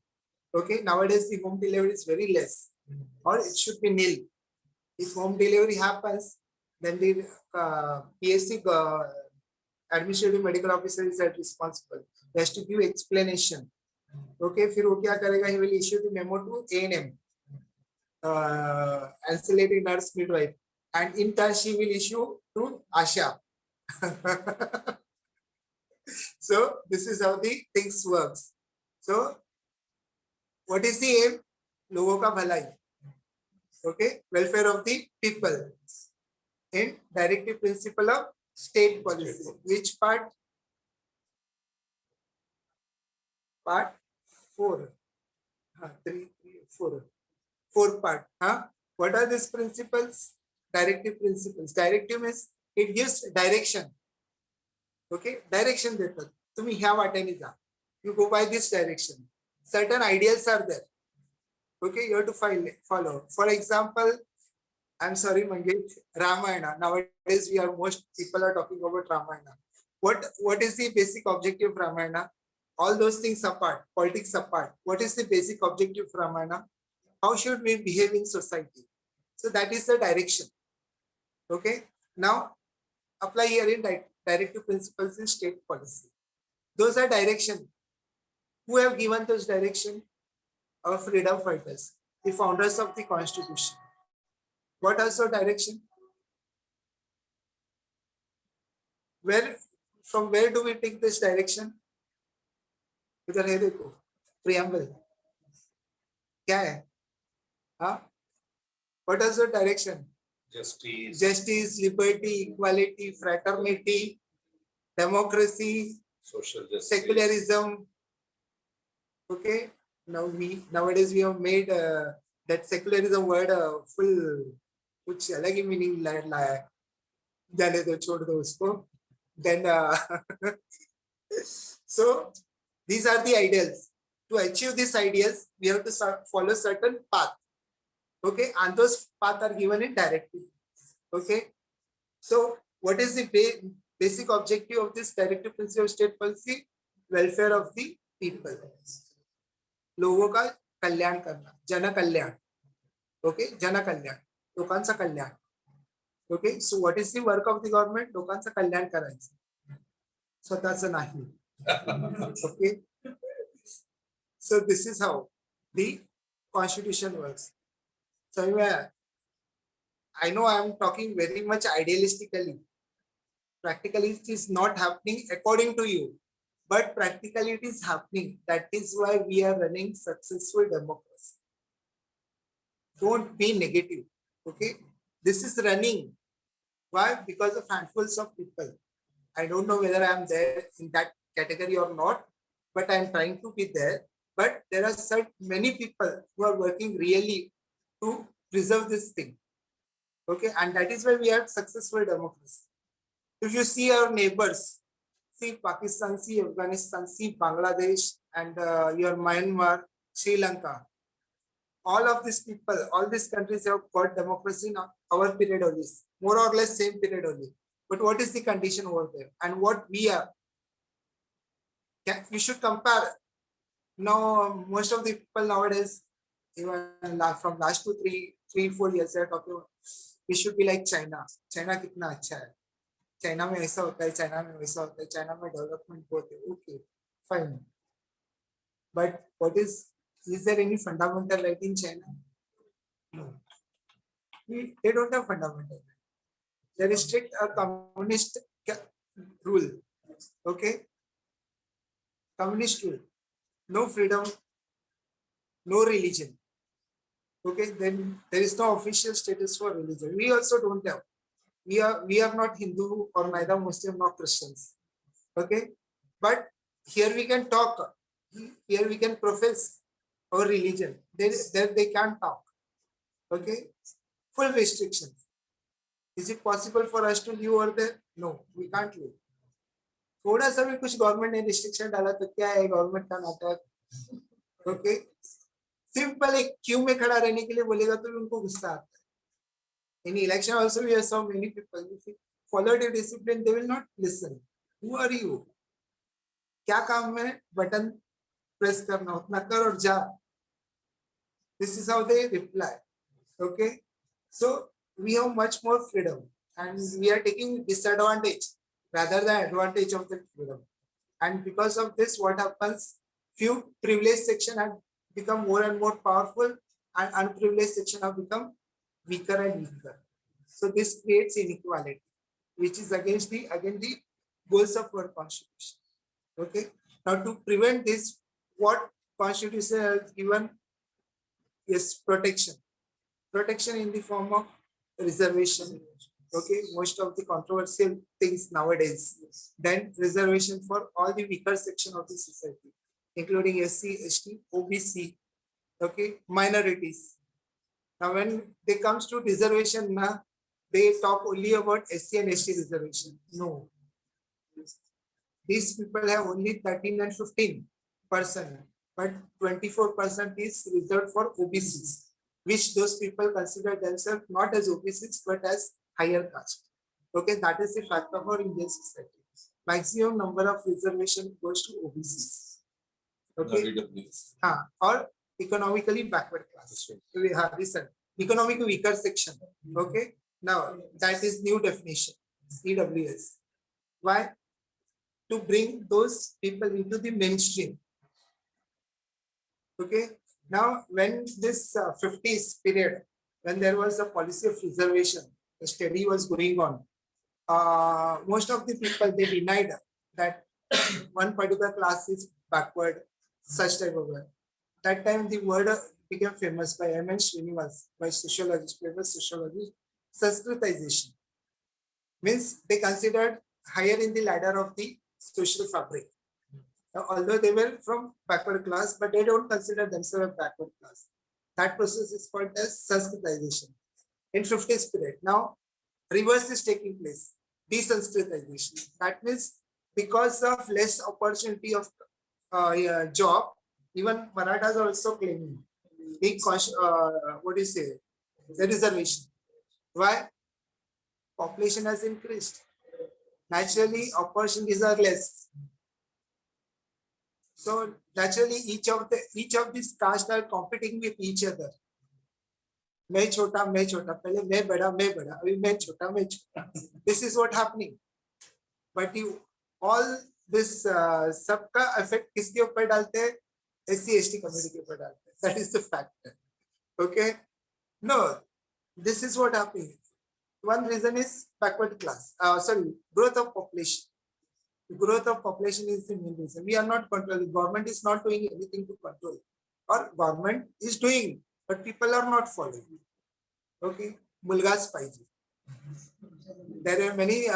Okay, nowadays the home delivery is very less, or it should be nil. If home delivery happens, then the PSC administrative medical officer is responsible. He has to give explanation. Okay, फिर वो क्या करेगा? He will issue the memo to ANM, ancillary nurse midwife, and in turn she will issue to ASHA. So this is how the things works. So what is the aim? लोगों का भलाई. Okay, welfare of the people in directive principle of state policy. Which part? Part 4. Four part. What are these principles? Directive principles. Directive means it gives direction. Okay, direction देतात. तुम्ही ह्या वाटेने जा. You go by this direction. Certain ideas are there. Okay, you have to follow. For example, I'm sorry, Mangesh, Ramayana. Nowadays, most people are talking about Ramayana. What is the basic objective of Ramayana? All those things apart, politics apart. What is the basic objective of Ramayana? How should we behave in society? So that is the direction. Okay. Now apply here in directive principles in state policy. Those are direction. Who have given those direction? Our freedom fighters, the founders of the constitution. What also direction? From where do we take this direction? इधर है देखो, preamble. क्या है? What is the direction? Justice, liberty, equality, fraternity, democracy, social justice, secularism. Okay. Nowadays we have made that secularism word full. कुछ अलग ही meaning लाया है. जाने दो, छोड़ दो उसको. Then so these are the ideals. To achieve these ideals, we have to follow certain path. Okay, and those paths are given in directive. Okay, so what is the basic objective of this directive principle of state policy? Welfare of the people. लोगों का कल्याण करना, जन कल्याण. Okay, जन कल्याण, लोकांचा कल्याण. Okay, so what is the work of the government? लोकांचा कल्याण करायचं, स्वतःचं नाही. Okay, so this is how the constitution works. So I know I am talking very much idealistically. Practically it is not happening according to you, but practically it is happening. That is why we are running successful democracy. Don't be negative. Okay, this is running. Why? Because of handfuls of people. I don't know whether I am there in that category or not, but I am trying to be there. But there are many people who are working really to preserve this thing. Okay, and that is why we have successful democracy. If you see our neighbors, see Pakistan, see Afghanistan, see Bangladesh, and your Myanmar, Sri Lanka, all of these people, all these countries have got democracy in our period only, more or less same period only. But what is the condition over there and what we are? You should compare. Now, most of the people nowadays, even from last 2, 3, 4 years, they are talking about, we should be like China. China kitna acha hai. China mein aisa hota hai, China mein waisa hota hai, China mein development both hai. Okay, fine. But is there any fundamental right in China? No. They don't have fundamental right. They restrict a communist rule. Okay? Communist rule. No freedom, no religion. Okay, then there is no official status for religion. We also don't have. We are not Hindu or neither Muslim nor Christians. Okay, but here we can talk. Here we can profess our religion. There they can't talk. Okay, full restrictions. Is it possible for us to live over there? No, we can't live. थोड़ा सा भी कुछ government ने restriction डाला तो क्या है government का नाटक. ओके, सिंपल एक क्यू में खड़ा रहने के लिए बोलेगा तो उनको गुस्सा आता है. In election also we have so many people if follow the discipline they will not listen. Who are you? क्या काम में बटन प्रेस करना, उतना कर और जा. This is how they reply. Okay, so we have much more freedom and we are taking disadvantage rather than advantage of the freedom. And because of this, what happens? Few privileged section have become more and more powerful, and unprivileged section have become weaker and weaker. So this creates inequality, which is against the goals of our constitution. Okay. Now to prevent this, what constitution has given is protection. Protection in the form of reservation. Okay, most of the controversial things nowadays. Then reservation for all the weaker section of the society. including SC, ST, OBC, okay, minorities. Now, when they comes to reservation, na, they talk only about SC and ST reservation. No. These people have only 13 and 15%, but 24% is reserved for OBCs, which those people consider themselves not as OBCs, but as higher caste. Okay, that is the fact of our Indian society. Maximum number of reservation goes to OBCs. Okay, or economically backward class. We have this economically weaker section. Okay, now that is new definition, EWS. Why? To bring those people into the mainstream. Okay, now when this 50s period, when there was a policy of reservation, the study was going on, most of the people, they denied that one particular class is backward, such type of word. That time the word became famous by M.N. Srinivas, by sociologist, famous sociologist, Sanskritization. Means they considered higher in the ladder of the social fabric. Now, although they were from backward class, but they don't consider themselves a backward class. That process is called as Sanskritization. In 50s period, now reverse is taking place, desanskritization. That means because of less opportunity of job, even Marathas are also claiming the what do you say, the reservation. Why? Population has increased. Naturally, opportunities are less. So naturally, each of these castes are competing with each other. मैं छोटा, पहले मैं बड़ा, अभी मैं छोटा. This is what happening. But you all this सबका effect किसके ऊपर डालते हैं? SC ST community के ऊपर डालते हैं. That is the factor. Okay. No, this is what happening. One reason is backward class. Growth of population. Growth of population is the main reason. We are not controlling. Government is not doing anything to control. Or government is doing, but people are not following. Okay. Mulgas Paiji. There are many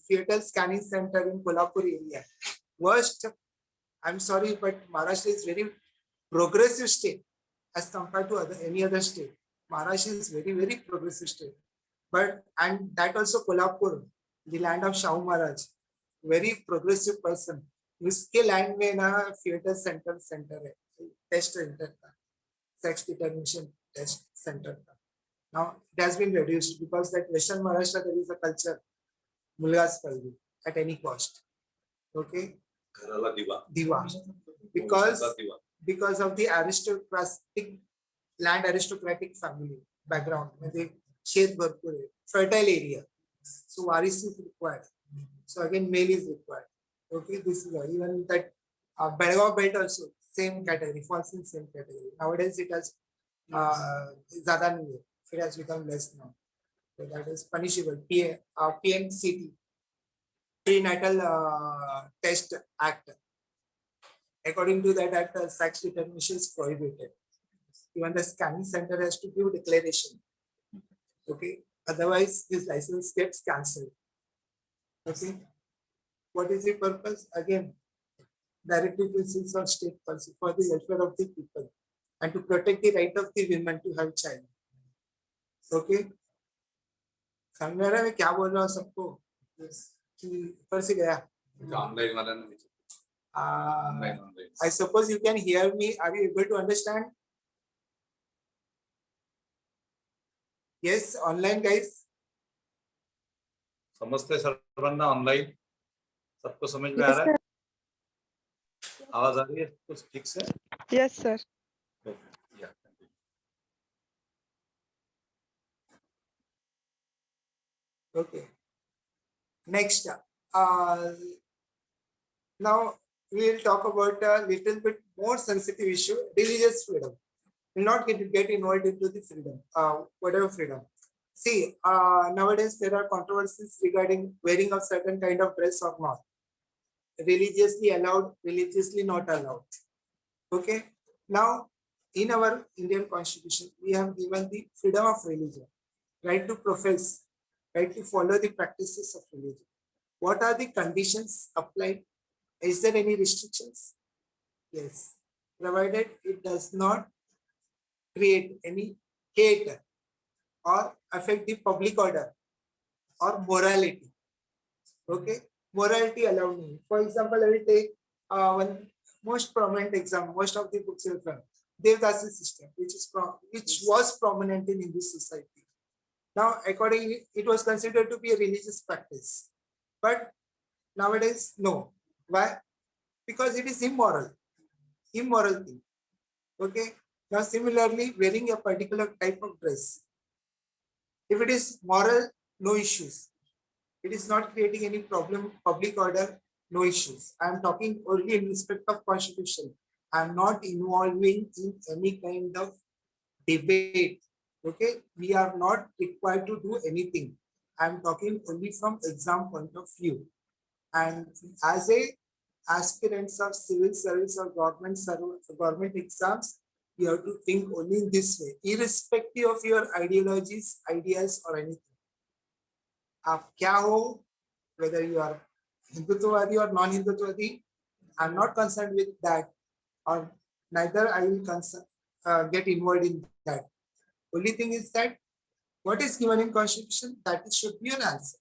fetal scanning center in Kolhapur area. Worst, I'm sorry, but Maharashtra is very progressive state as compared to any other state. Maharashtra is very, very progressive state. But, and that also Kolhapur, the land of Shahu Maharaj, very progressive person. उसके land में ना fetal center है, test center था, sex determination test center था. Now it has been reduced because that Western Maharashtra there is a culture, mulgas palvi at any cost. Okay. Diva. Because of the aristocratic land, aristocratic family background, they fertile area. So waris is required. So again, male is required. Okay, this is even that Belgaum belt also same category, falls in same category. Nowadays it has it has become less now. So that is punishable. PNCT, Prenatal Test Act. According to that act, sex determination is prohibited. Even the scanning center has to give declaration. Okay, otherwise his license gets cancelled. Okay, what is the purpose? Again, directive principles of state policy for the welfare of the people and to protect the right of the women to have child. Okay, समझ में आ रहा है मैं क्या बोल रहा हूँ सबको कि ऊपर से गया. I suppose you can hear me. Are you able to understand? Yes, online guys. समझते सर्वांना ऑनलाइन सबको समझ में आ रहा है? आवाज आ रही है कुछ ठीक से? Yes, sir. Okay. Next, now we will talk about a little bit more sensitive issue, religious freedom. We'll not get involved into the freedom, whatever freedom. See, nowadays there are controversies regarding wearing of certain kind of dress or not. Religiously allowed, religiously not allowed. Okay. Now, in our Indian Constitution, we have given the freedom of religion, right to profess, right to follow the practices of religion. What are the conditions applied? Is there any restrictions? Yes, provided it does not create any hate or affect the public order or morality. Okay, morality allowed me. For example, I will take one most prominent example. Most of the books are from Devdasi system, which was prominent in Hindu society. Now, accordingly, it was considered to be a religious practice, but nowadays, no. Why? Because it is immoral thing. Okay. Now, similarly, wearing a particular type of dress, if it is moral, no issues. It is not creating any problem, public order, no issues. I am talking only in respect of constitution. I am not involving in any kind of debate. Okay, we are not required to do anything. I am talking only from exam point of view. And as a aspirants of civil service or government exams, you have to think only in this way, irrespective of your ideologies, ideas, or anything. आप क्या हो, whether you are Hindutwadi or non-Hindutwadi, I'm not concerned with that, or neither I will get involved in that. Only thing is that what is given in constitution, that should be your answer.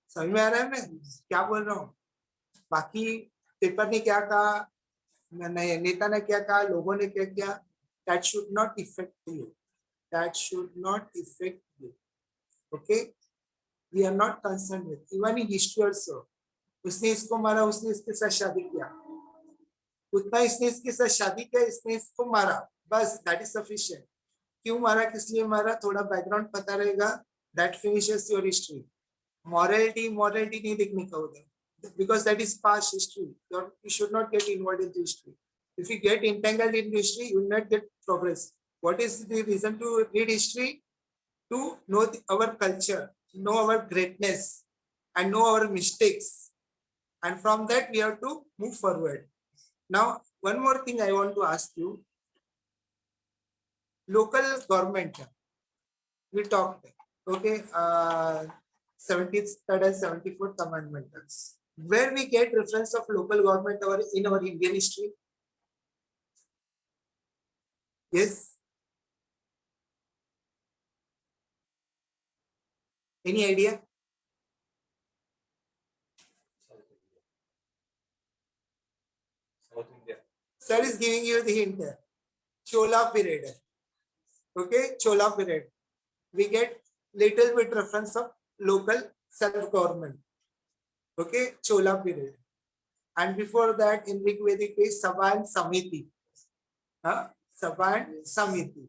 समझ में आ रहा है मैं क्या बोल रहा हूँ? बाकी पेपर ने क्या कहा, नेता ने क्या कहा, लोगों ने क्या किया, that should not affect you. That should not affect you. Okay? We are not concerned with. Even in history also, उसने इसको मारा, उसने इसके साथ शादी किया, उतना इसने इसके साथ शादी किया, इसने इसको मारा, बस that is sufficient. क्यों मारा, किस लिए मारा, थोड़ा बैकग्राउंड पता रहेगा, that finishes your history. Morality नहीं देखने का उधर, because that is past history. You should not get involved in history. If you get entangled in history, you will not get progress. What is the reason to read history? To know our culture, know our greatness, and know our mistakes. And from that, we have to move forward. Now, one more thing I want to ask you. Local government, we talked, okay, 73rd and 74th Commandments. Where we get reference of local government in our Indian history? Yes. Any idea? South India. Sir is giving you the hint. Chola period. Okay, Chola period. We get little bit reference of local self-government. Okay, Chola period. And before that, in Rig Vedic is Sabha and Samiti. Sabha and Samiti.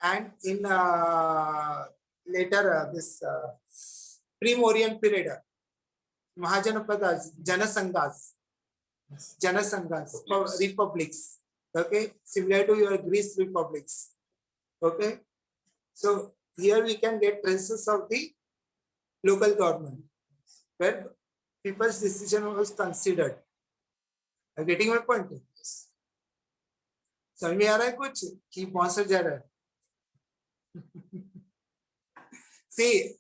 And in later this pre-Mauryan period, Mahajanapadas, Janasanghas, republics. Okay, similar to your Greece republics. Okay, so here we can get traces of the local government where people's decision was considered. Are you getting my point? समझ में आ रहा है कुछ कि पहुंच जा रहा है? See,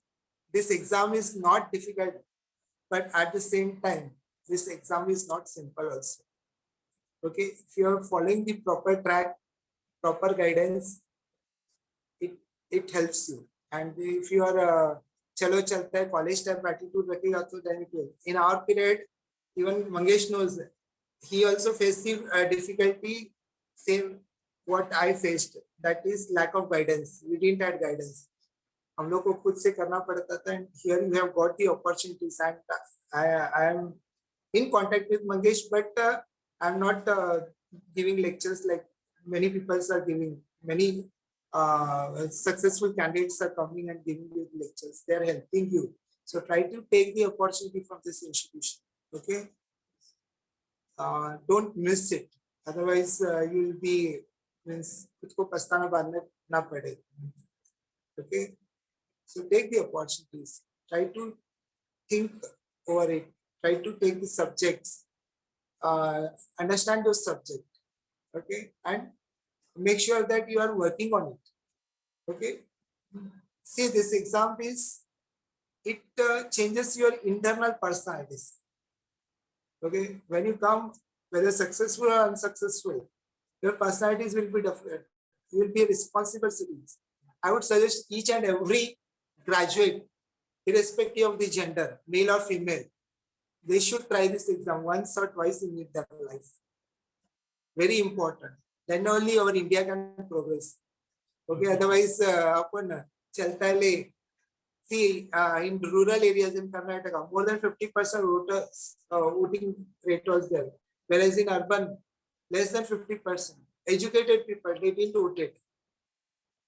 this exam is not difficult, but at the same time, this exam is not simple also. Okay, if you are following the proper track, proper guidance, it helps you. And if you are chalo chalta hai, college type attitude rakhega, so then it will. In our period, even Mangesh knows, he also faced the difficulty, same what I faced. That is lack of guidance. We didn't have guidance. हम लोग को खुद से करना पड़ता था. And here you have got the opportunities. And I am in contact with Mangesh, but I am not giving lectures like many people are giving. Many successful candidates are coming and giving you lectures. They are helping you. So try to take the opportunity from this institution. Okay. Don't miss it. Otherwise, you will be means खुद को पछताना बाद में ना पड़े. Okay. So take the opportunities. Try to think over it. Try to take the subjects. Understand those subjects. Okay. And make sure that you are working on it. Okay. See, this exam is, it changes your internal personalities. Okay. When you come whether successful or unsuccessful, your personalities will be different. You will be a responsible citizen. I would suggest each and every graduate, irrespective of the gender, male or female, they should try this exam once or twice in their life. Very important. Then only our India can progress. Okay, otherwise, see, in rural areas in Karnataka, more than 50% voters, voting rate was there. Whereas in urban, less than 50%. Educated people, they didn't vote it.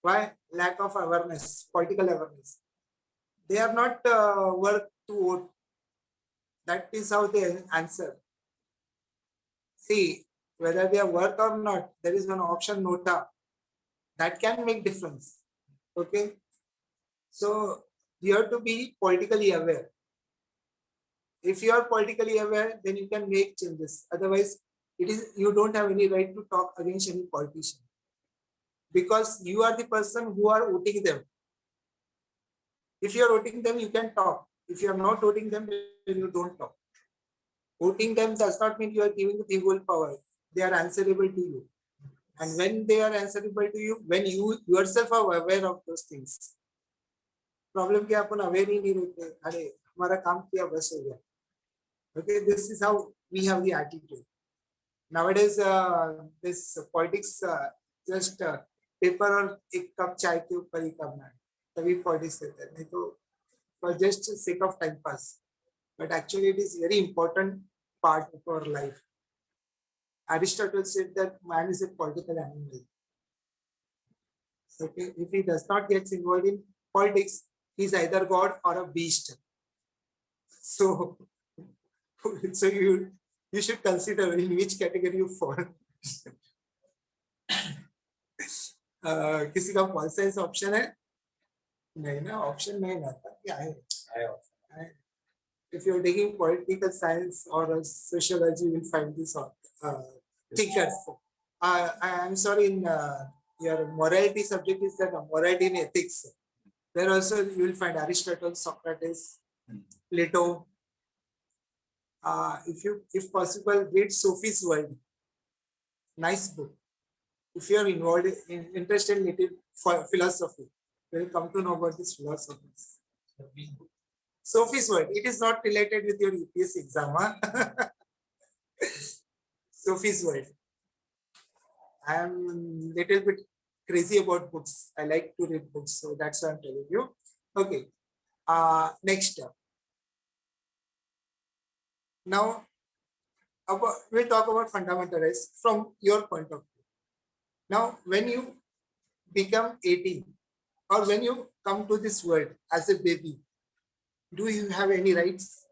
Why? Lack of awareness, political awareness. They are not worth to vote. That is how they answer. See, whether they are worth or not, there is one option nota that can make difference. Okay, so you have to be politically aware. If you are politically aware, then you can make changes. Otherwise, it is you don't have any right to talk against any politician, because you are the person who are voting them. If you are voting them, you can talk. If you are not voting them, then you don't talk. Voting them does not mean you are giving the whole power. They are answerable to you. And when they are answerable to you, when you yourself are aware of those things. Problem क्या अपन aware ही नहीं रहते. अरे हमारा काम किया बस हो गया. Okay, this is how we have the attitude. Nowadays, this politics just paper और एक कप चाय के ऊपर ही करना है. तभी politics रहता है. नहीं तो for just sake of time pass. But actually, it is very important part of our life. Aristotle said that man is a political animal. Okay, if he does not get involved in politics, he is either God or a beast. So, so you should consider in which category you fall. किसी का pol science option है? नहीं ना, option नहीं आता. क्या है? If you are taking political science or sociology, you will find this thinkers. I am sorry, in your morality subject is that morality in ethics. There also you will find Aristotle, Socrates, Plato. If possible, read Sophie's World. Nice book. If you are involved in interested in native philosophy, you will come to know about this philosophy. Sophie's World. It is not related with your UPSC exam. Huh? Sophie's World. I am little bit crazy about books. I like to read books, so that's why I'm telling you. Okay. Next. Now, we'll talk about fundamental rights from your point of view. Now, when you become 18 or when you come to this world as a baby, do you have any rights?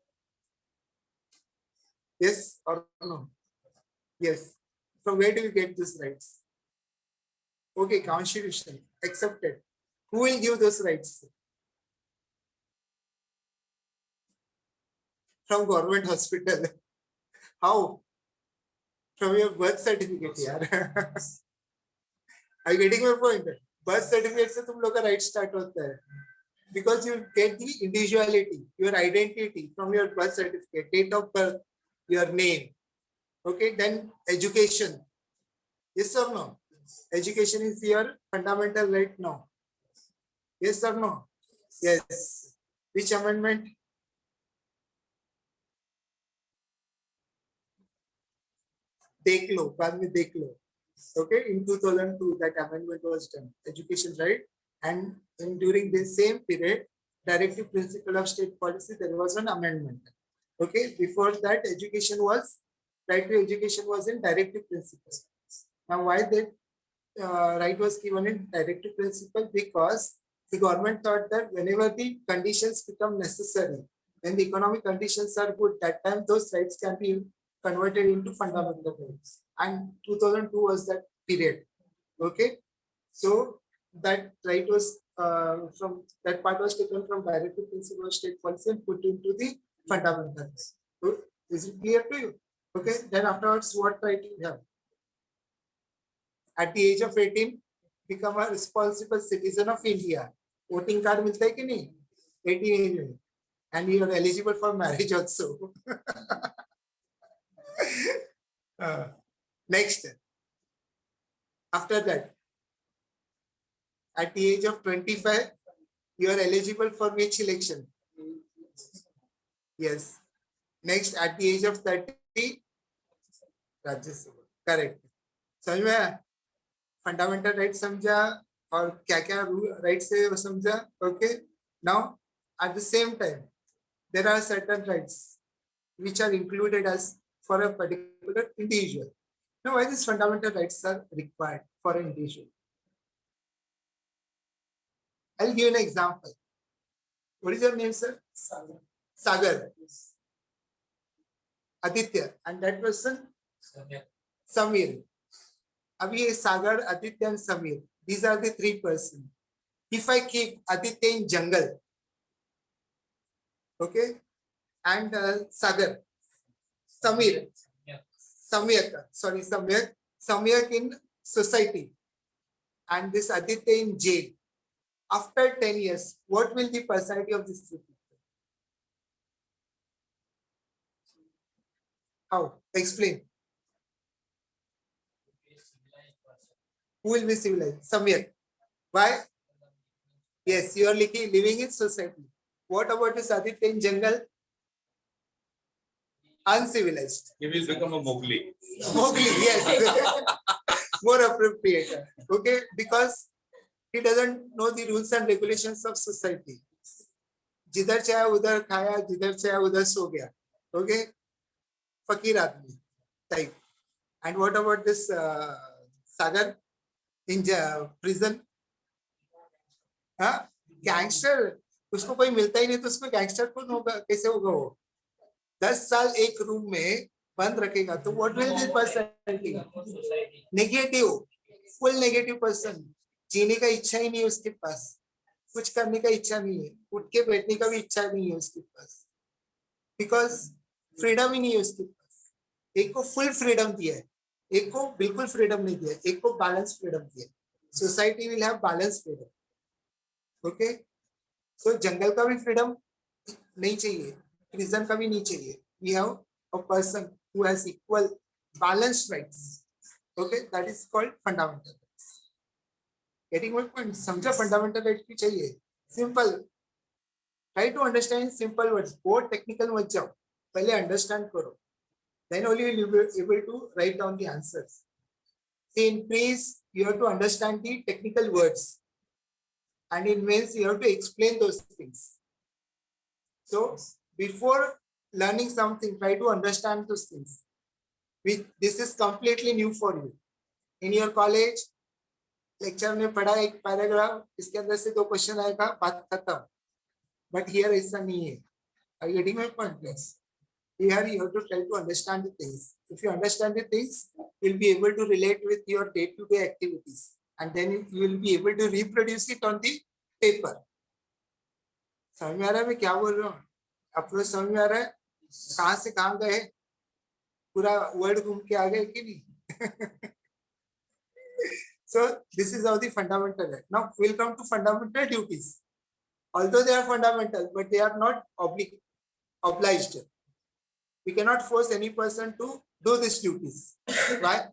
Yes or no? Yes. From where do you get these rights? Okay, constitution accepted. Who will give those rights? From government hospital. How? From your birth certificate, yaar. Are you getting my point? Birth certificate से तुम लोग का right start होता है. Because you get the individuality, your identity from your birth certificate, date of birth, your name. Okay, then education. Yes or no? Education is your fundamental right now. Yes or no? Yes. Which amendment? देख लो, बाद में देख लो. Okay, in 2002 that amendment was done. Education right, and during this same period, directive principle of state policy, there was an amendment. Okay, before that, education was right to education was in directive principle. Now, why that right was given in directive principle? Because the government thought that whenever the conditions become necessary, when the economic conditions are good, that time those rights can be converted into fundamental rights. And 2002 was that period. Okay, so that right was from that part was taken from directive principle of state policy and put into the fundamentals. So, is it clear to you? Okay, then afterwards, what right you have? At the age of 18, become a responsible citizen of India. Voting card milta hai ki nahi? 18 age mein. And you are eligible for marriage also. Next, after that, at the age of 25, you are eligible for which election? Yes. Next, at the age of 30, Rajya Sabha. Correct. समझ में आया? Fundamental right समझा और क्या क्या rights है वो समझा. Okay. Now, at the same time, there are certain rights which are included as for a particular individual. Now, why these fundamental rights are required for an individual? I'll give you an example. What is your name, sir? Sagar. Sagar. Aditya. And that person? Samir. Abhi Sagar, Aditya and Samir. These are the three persons. If I keep Aditya in jungle, okay, and Sagar, Samir, Samir in society, and this Aditya in jail. After 10 years, what will the personality of this three people? How? Explain. Who will be civilized? Samir. Why? Yes, you are living in society. What about this Aditya in jungle? Uncivilized. He will become a Mowgli. Mowgli, yes. More appropriate. Okay, because he doesn't know the rules and regulations of society. जिधर चाहे उधर खाया, जिधर चाहे उधर सो गया. Okay, fakir आदमी type. And what about this Sagar in prison? हाँ, gangster. उसको कोई मिलता ही नहीं तो उसको गैंगस्टर कौन होगा? कैसे होगा वो? 10 साल एक रूम में बंद रखेगा तो what will be personality? Negative, full negative person. जीने का इच्छा ही नहीं है उसके पास, कुछ करने का इच्छा नहीं है, उठ के बैठने का भी इच्छा नहीं है उसके पास, बिकॉज फ्रीडम ही नहीं है उसके पास. एक को फुल फ्रीडम दिया है, एक को बिल्कुल फ्रीडम नहीं दिया, एक को बैलेंस फ्रीडम दिया. Society will have balance freedom. Okay, so जंगल का भी फ्रीडम नहीं चाहिए, प्रिजन का भी नहीं चाहिए. We have a person who has equal balanced rights. Okay, that is called fundamental. Getting my point? समझा फंडामेंटल राइट की चाहिए. Simple. Try to understand simple words. बहुत टेक्निकल मत जाओ, पहले अंडरस्टैंड करो. Then only will you be able to write down the answers. See, in praise, you have to understand the technical words, and in mains, you have to explain those things. So, before learning something, try to understand those things. This is completely new for you. In your college, lecture में पढ़ा एक paragraph, इसके अंदर से 2 question आएगा, बात खत्म. But here ऐसा नहीं है. Are you getting my point? Yes. Here you have to try to understand the things. If you understand the things, you'll be able to relate with your day-to-day activities, and then you will be able to reproduce it on the paper. समझ में आ रहा है मैं क्या बोल रहा हूँ? आपको समझ में आ रहा है? कहाँ से कहाँ गए? पूरा वर्ड घूम के आ गए कि नहीं? So this is how the fundamental right. Now we'll come to fundamental duties. Although they are fundamental, but they are not obliged. We cannot force any person to do these duties. Why?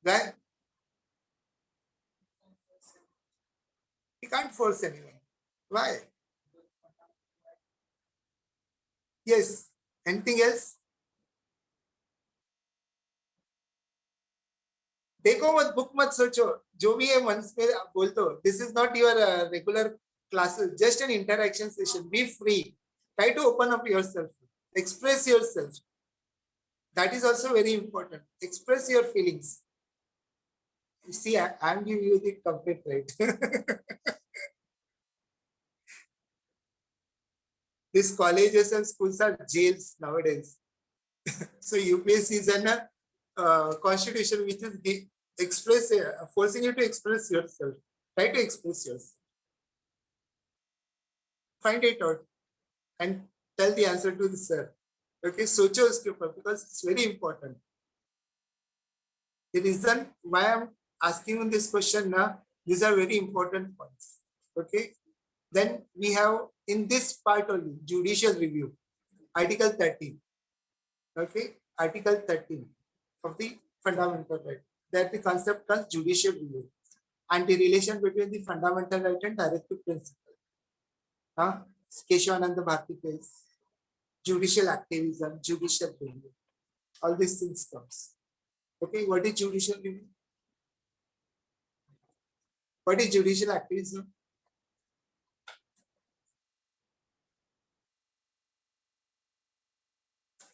Why? We can't force anyone. Why? Yes. Anything else? देखो मत, book मत सोचो, जो भी है मन में बोलते हो. This is not your regular classes, just an interaction session. Be free. Try to open up yourself. Express yourself. That is also very important. Express your feelings. You see, I am giving you the complete right. These colleges and schools are jails nowadays. So UPSC is an constitution which is forcing you to express yourself. Try to express yourself. Find it out and tell the answer to the sir. Okay, socho uske upar, because it's very important. The reason why I'm asking you this question now, these are very important points. Okay, then we have in this part only, judicial review, Article 13. Okay, Article 13 of the fundamental right. That the concept called judicial review and the relation between the fundamental right and directive principle. Keshavananda Bharti case, judicial activism, judicial review. All these things comes. Okay, what is judicial review? What is judicial activism?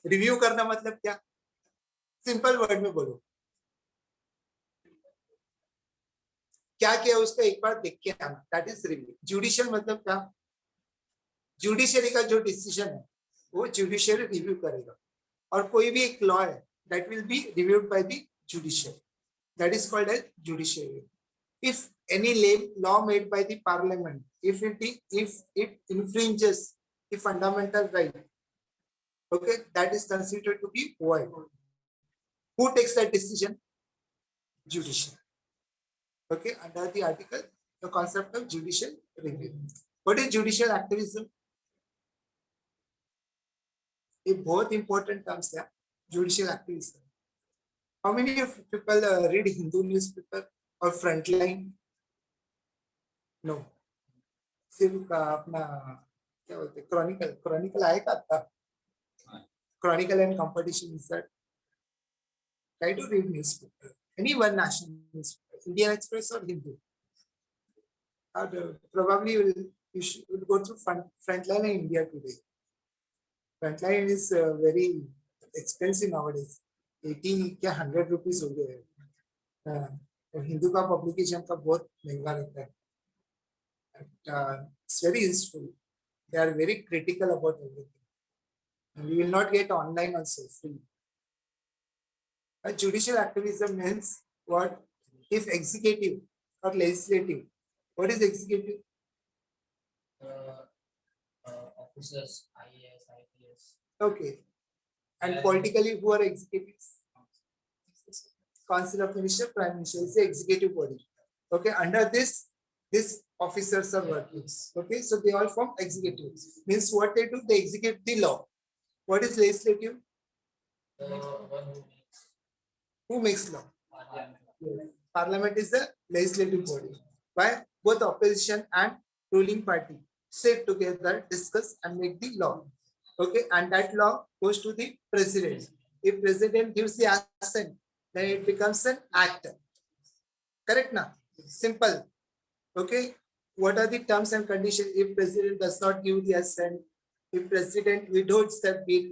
Review करना मतलब क्या? Simple word में बोलो, क्या किया उसका एक बार देख के आना, दैट इज रिव्यू. जुडिशियल मतलब क्या? जुडिशरी का जो डिसीजन है वो जुडिशियरी रिव्यू करेगा, और कोई भी एक लॉ है that will be reviewed by the judiciary, that is called as judiciary. If any law made by the parliament, if it infringes the fundamental right, okay, that is considered to be void. Who takes that decision? Judiciary. Okay, under the article, the concept of judicial review. What is judicial activism? A बहुत important terms है, judicial activism. How many of people read Hindu newspaper or Frontline? No. सिर्फ अपना क्या बोलते Chronicle, Chronicle आएगा था, Chronicle and competition is that. Try to read newspaper, any one national newspaper, Indian Express or Hindu. Probably you should go through Frontline in India today. Frontline is very expensive nowadays. 80 क्या 100 rupees हो गए. हिंदू का publication का बहुत महंगा रहता है. It's very useful. They are very critical about everything. And we will not get online also free. A judicial activism means what? If executive or legislative. What is executive? Officers, IAAS, IPS. Okay. And politically, who are executives? Council of Minister, Prime Minister is the executive body. Okay. Under this officers are working. Okay. So they all form executives. Means what they do? They execute the law. What is legislative? One Who makes law? Parliament. Parliament is the legislative body. Why? Both opposition and ruling party sit together, discuss and make the law. Okay, and that law goes to the president. If president gives the assent, then it becomes an act. Correct now? Simple. Okay. What are the terms and conditions if president does not give the assent? If president withholds that bill,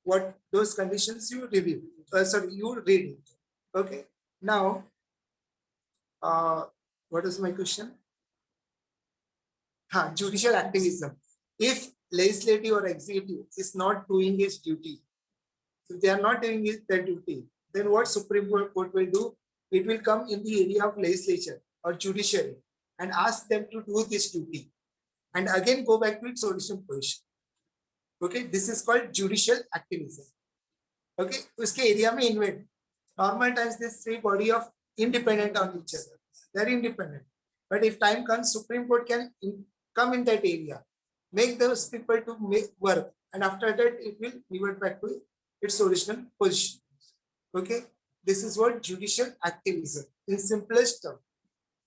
what those conditions you review? Sorry, you read it. Okay. Now, what is my question? Judicial activism. If legislative or executive is not doing its duty, if they are not doing their duty, then what Supreme Court will do? It will come in the area of legislature or judiciary and ask them to do this duty, and again go back to its original position. Okay, this is called judicial activism. Okay, uske area mein invade. Normal times this three body of independent on each other. They are independent. But if time comes, Supreme Court can come in that area, make those people to make work, and after that it will revert back to its original position. Okay, this is what judicial activism in simplest term,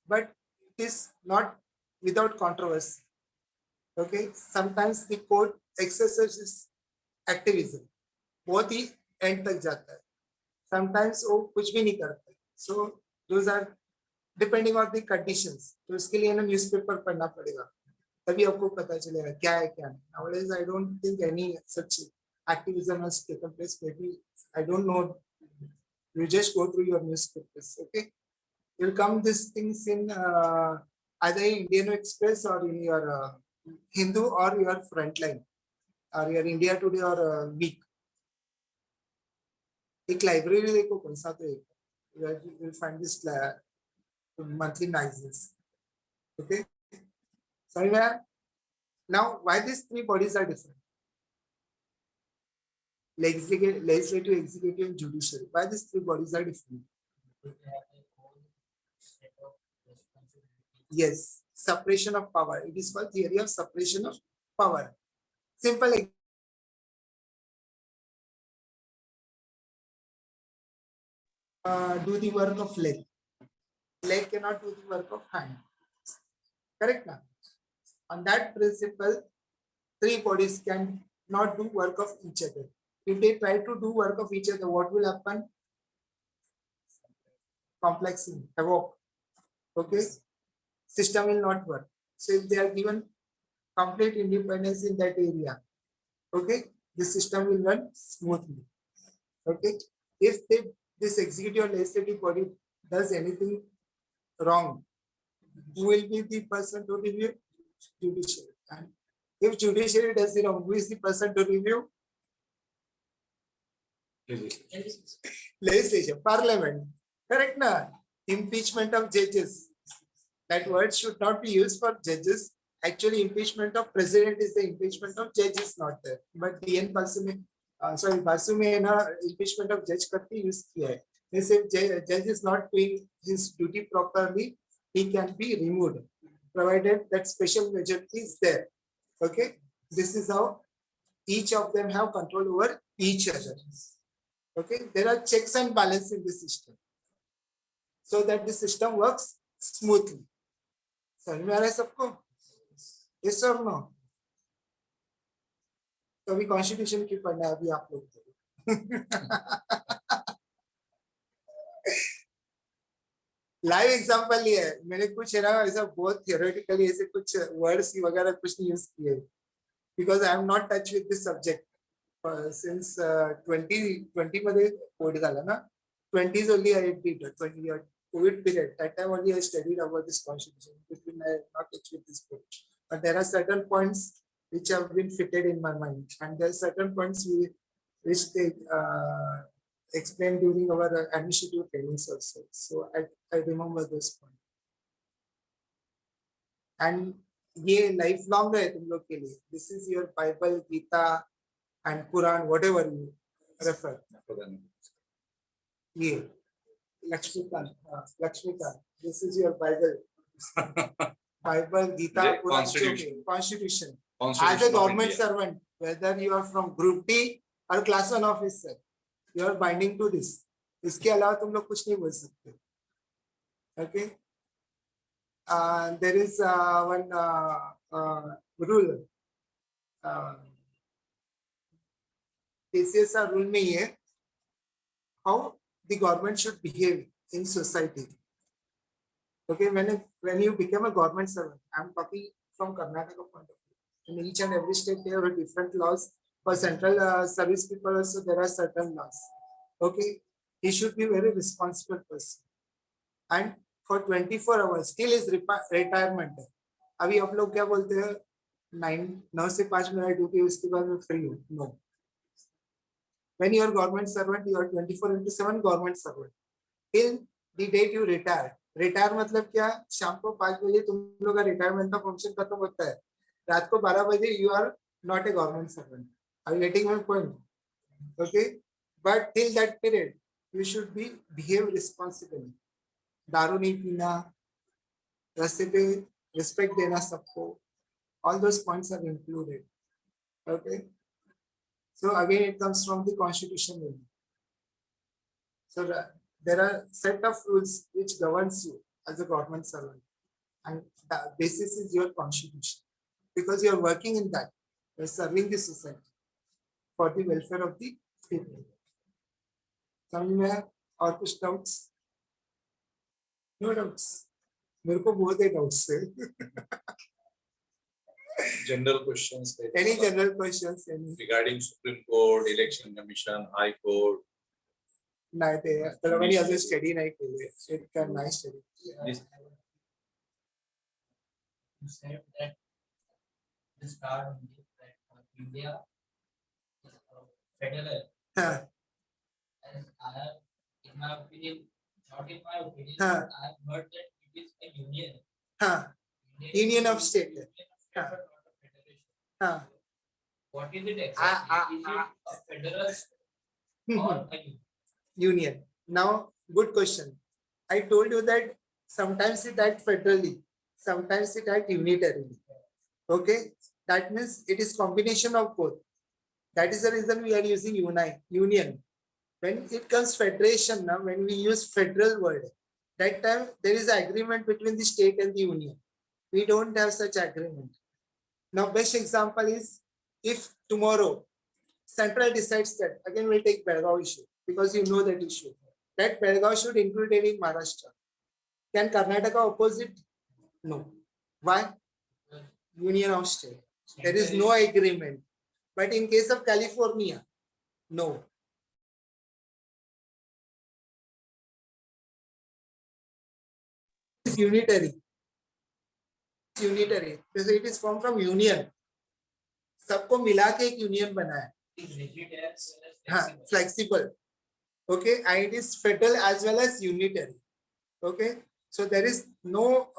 but it is not without controversy. Okay, sometimes the court exercises activism, बहुत ही end तक जाता है. Sometimes वो कुछ भी नहीं करते. So those are depending on the conditions. तो इसके लिए ना newspaper पढ़ना पड़ेगा, तभी आपको पता चलेगा क्या है क्या नहीं. Nowadays I don't think any such activism has taken place. Maybe I don't know. You just go through your newspapers. Okay, you'll come these things in either Indian Express or in your Hindu or your Frontline or your India Today or Week. एक library देखो कौन सा तो एक, you will find this monthly magazines. Okay, sorry man. Now why these three bodies are different? Legislative, executive and judiciary. Why these three bodies are different? Yes, separation of power. It is called theory of separation of power. Simple. Do the work of leg. Leg cannot do the work of hand. Correct now? On that principle, three bodies can not do work of each other. If they try to do work of each other, what will happen? Complexing, havoc. Okay, system will not work. So if they are given complete independence in that area, okay, the system will run smoothly. Okay, if this executive or legislative body does anything wrong, who will be the person to review? Judiciary. And if judiciary does it wrong, who is the person to review? Legislature, parliament. Correct na? Impeachment of judges. That word should not be used for judges. Actually, impeachment of president is the impeachment of judges, not there. But DN Basu में, Basu में ना impeachment of judge करके use किया है. They say judge is not doing his duty properly, he can be removed, provided that special majority is there. Okay, this is how each of them have control over each other. Okay, there are checks and balances in the system, so that the system works smoothly. समझ में आ रहा है सबको? Yes or no? तो अभी constitution की पढ़ना है अभी आप लोग लाइव एग्जांपल लिया है मैंने, कुछ है ना ऐसा बहुत थियोरेटिकली ऐसे कुछ वर्ड्स वगैरह कुछ नहीं यूज किए, because I am not touch with this subject since 2020 मध्ये कोविड झाला ना, 20s only I did 20 year COVID period. That time only I studied about this constitution. Between I not touch with this book, but there are certain points which have been fitted in my mind, and there are certain points which they explained during our administrative trainings also. So I remember this point. And ये lifelong है तुम लोग के लिए. This is your Bible, Gita, and Quran, whatever you refer. ये Lakshmikant, this is your Bible. Bible, Gita, Quran, Constitution. As a government servant, whether you are from Group D or Class 1 officer, you are binding to this. इसके अलावा तुम लोग कुछ नहीं बोल सकते. Okay. There is one rule. PCSR rule में ये how the government should behave in society. Okay, when you become a government servant, I am talking from Karnataka point of view. In each and every state there are different laws. For central service people also there are certain laws. Okay, he should be very responsible person. And for 24 hours still is retirement. अभी आप लोग क्या बोलते हैं 9 से 5 मेरा duty उसके बाद मैं फ्री हूँ. No. When you are government servant, you are 24/7 government servant till the date you retire. Retire मतलब क्या? शाम को 5 बजे तुम लोग का रिटायरमेंट का फंक्शन खत्म होता है. रात को 12 बजे you are not a government servant. Are you getting my point? Okay, but till that period you should be behave responsibly. दारू नहीं पीना, रास्ते पे respect देना सबको. All those points are included. Okay. So again, it comes from the constitution. So there are set of rules which governs you as a government servant, and the basis is your constitution, because you are working in that, you are serving the society for the welfare of the people. समझ में और कुछ doubts? No doubts. मेरे को बहुत है doubts से. General questions. Any general questions? Regarding Supreme Court, Election Commission, High Court. नाही ते त्याला मी अजून स्टडी नाही केले. It can nice study. Yes. You said that the start of India is federal. And I have, in my opinion, not in my opinion, I have heard that it is a union. Union of state. Not a federation. What is it exactly? Is it a federal or a union? Union. Now, good question. I told you that sometimes it act federally, sometimes it act unitarily. Okay, That means it is combination of both. That is the reason we are using union. When it comes federation, now when we use federal word, that time there is an agreement between the state and the union. We don't have such agreement. Now, best example is if tomorrow Central decides that, again we'll take Belgaum issue because you know that issue, that Belgaum should include in Maharashtra. Can Karnataka oppose it? No. Why? Union of state. There is no agreement. But in case of California, no. It's unitary. It's unitary. So it is formed from union. सबको मिला के एक union बना है. हाँ, flexible. Okay, and it is federal as well as unitary. Okay, so there is no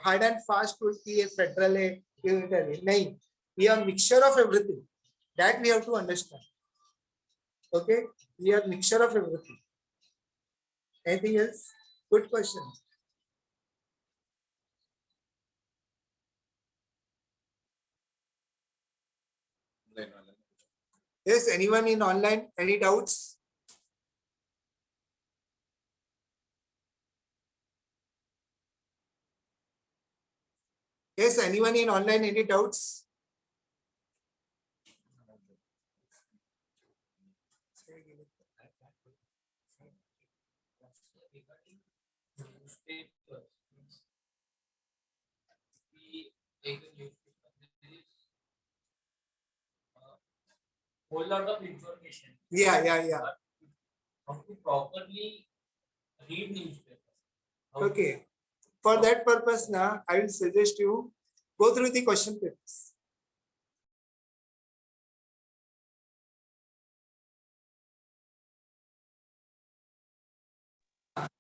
hard and fast rule की ये federal है, unitary. नहीं, we are mixture of everything. That we have to understand. Okay, we are mixture of everything. Anything else? Good question. Yes, anyone in online? Any doubts? Yes, anyone in online? Any doubts? Whole lot of information. Yeah. How to properly read newspaper. Okay. For that purpose, now I will suggest you go through the question papers.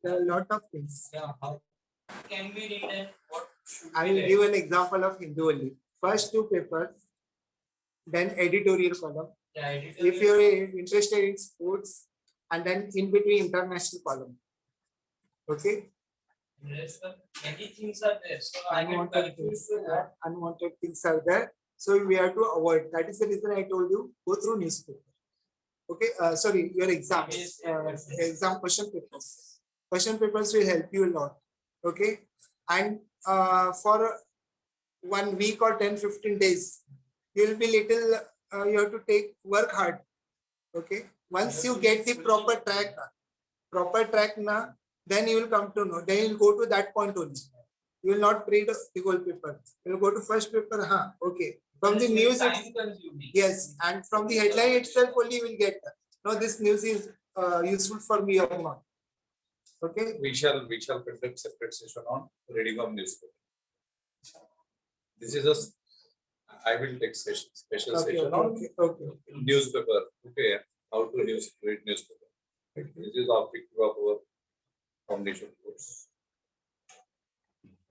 There are a lot of things. Yeah, how can we read and what should I we will read? give an example of Hindu only. First two papers, then editorial column. Yeah, If you are interested in sports, and then in between international column. Okay. Many things are there, so I get Unwanted confused things, with what. unwanted things are there. So we have to avoid. That is the reason I told you go through newspaper. Okay. Sorry, your exams, exam question papers. Question papers will help you a lot. Okay. And for 1 week or 10-15 days, you will be little. You have to work hard. Okay. Once you get the proper track na, then you will come to know. Then you will go to that point only. You will not read the whole paper. You will go to first paper. Okay. From the news, yes, and from the headline itself only you will get. No, this news is useful for me or not. Okay. We shall conduct separate session on reading of newspaper. This is I will take special session on newspaper. Okay, how to read newspaper. This is objective of our foundation course.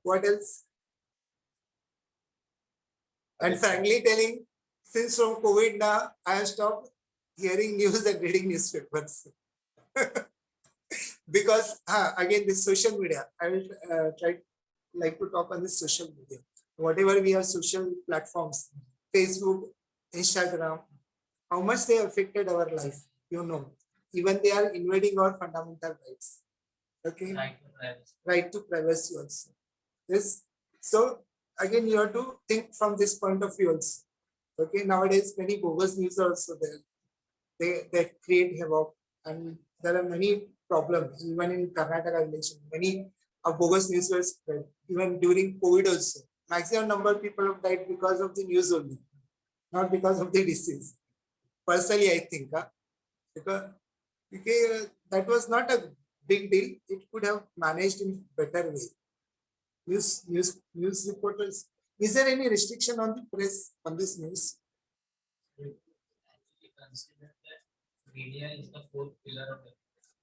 What else? And frankly telling, since from COVID now, I have stopped hearing news and reading newspapers. Because again, this social media, I will like to talk on this social media. Whatever we have social platforms, Facebook, Instagram, how much they affected our life, you know. Even they are invading our fundamental rights. Okay. Right to privacy also. Yes. So again, you have to think from this point of view also. Okay. Nowadays, many bogus news are also there. They create havoc, and there are many problems. Even in Karnataka election, many bogus news were spread. Even during COVID also, maximum number of people have died because of the news only, not because of the disease. Personally, I think because that was not a big deal. It could have managed in better way. News reporters. Is there any restriction on the press on this news? Consider that media is the fourth pillar of the.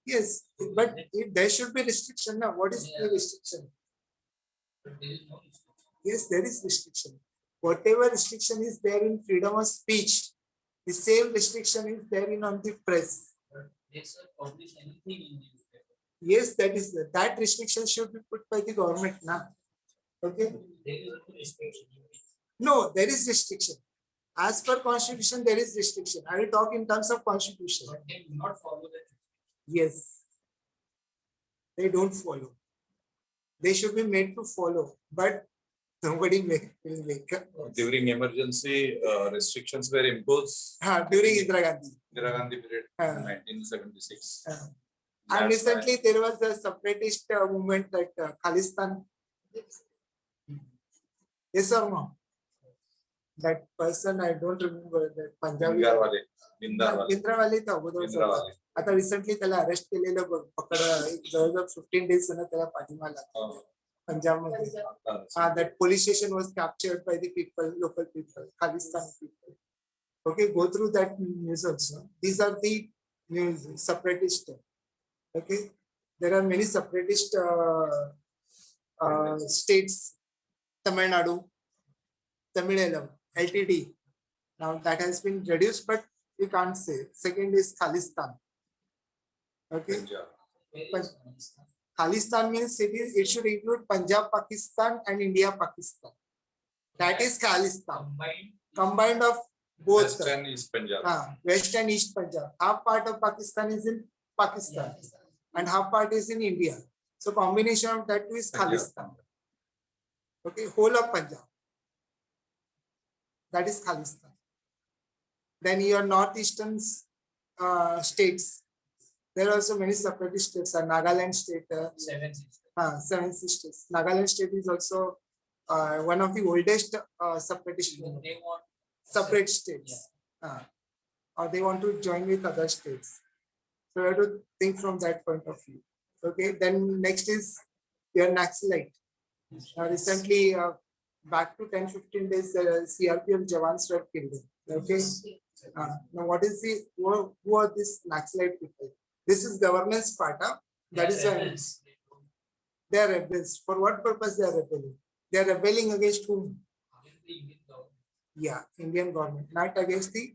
Yes, but there should be restriction now. What is the restriction? But there is no restriction. Yes, there is restriction. Whatever restriction is there in freedom of speech, the same restriction is there in on the press. But they should publish anything in newspaper. Yes, that restriction should be put by the government now. Okay. There is no restriction. No, there is restriction. As per constitution, there is restriction. I will talk in terms of constitution. But they do not follow that. Yes. They don't follow. They should be made to follow, but nobody will make. During emergency, restrictions were imposed. During Indira Gandhi. Indira Gandhi period, Uh, 1976. And That's recently there was a separatist movement at Khalistan. Yes or no? That person, I don't remember that why Punjabi. Bhindarwale, Bhindarwale, Bhindarwale था अगोदर होता. Bhindarwale. आता recently त्याला arrest केलेलं पकड जवळजवळ 15 days त्याला पाठीमारला पंजाब मध्ये. That police station was captured by the people, local people, Khalistan people. Okay, go through that news also. These are the news separatist. Okay, there are many separatist states. Tamil Nadu, Tamil LTD. Now that has been reduced, but we can't say. Second is Khalistan. Okay, Punjab. Where is Pakistan? Khalistan means it should include Punjab, Pakistan, and India, Pakistan. That is Khalistan, combined of both. West and East Punjab. West and East Punjab. Half part of Pakistan is in Pakistan, and half part is in India. So combination of that two is Khalistan. Okay, whole of Punjab. That is Khalistan. Then your northeastern states. There are also many separatist states. Nagaland state. 7 sisters. Seven sisters. Nagaland state is also one of the oldest separatist movement. They want Separate states. Or they want to join with other states. So you have to think from that point of view. Okay. Then next is your Naxalite. Recently, back to 10-15 days, CRPF Jawans were killed. Okay. Now, what is the who are these Naxalite people? This is governance part. That is they are rebels. For what purpose they are rebelling? They are rebelling against whom? Yeah, Indian government, not against the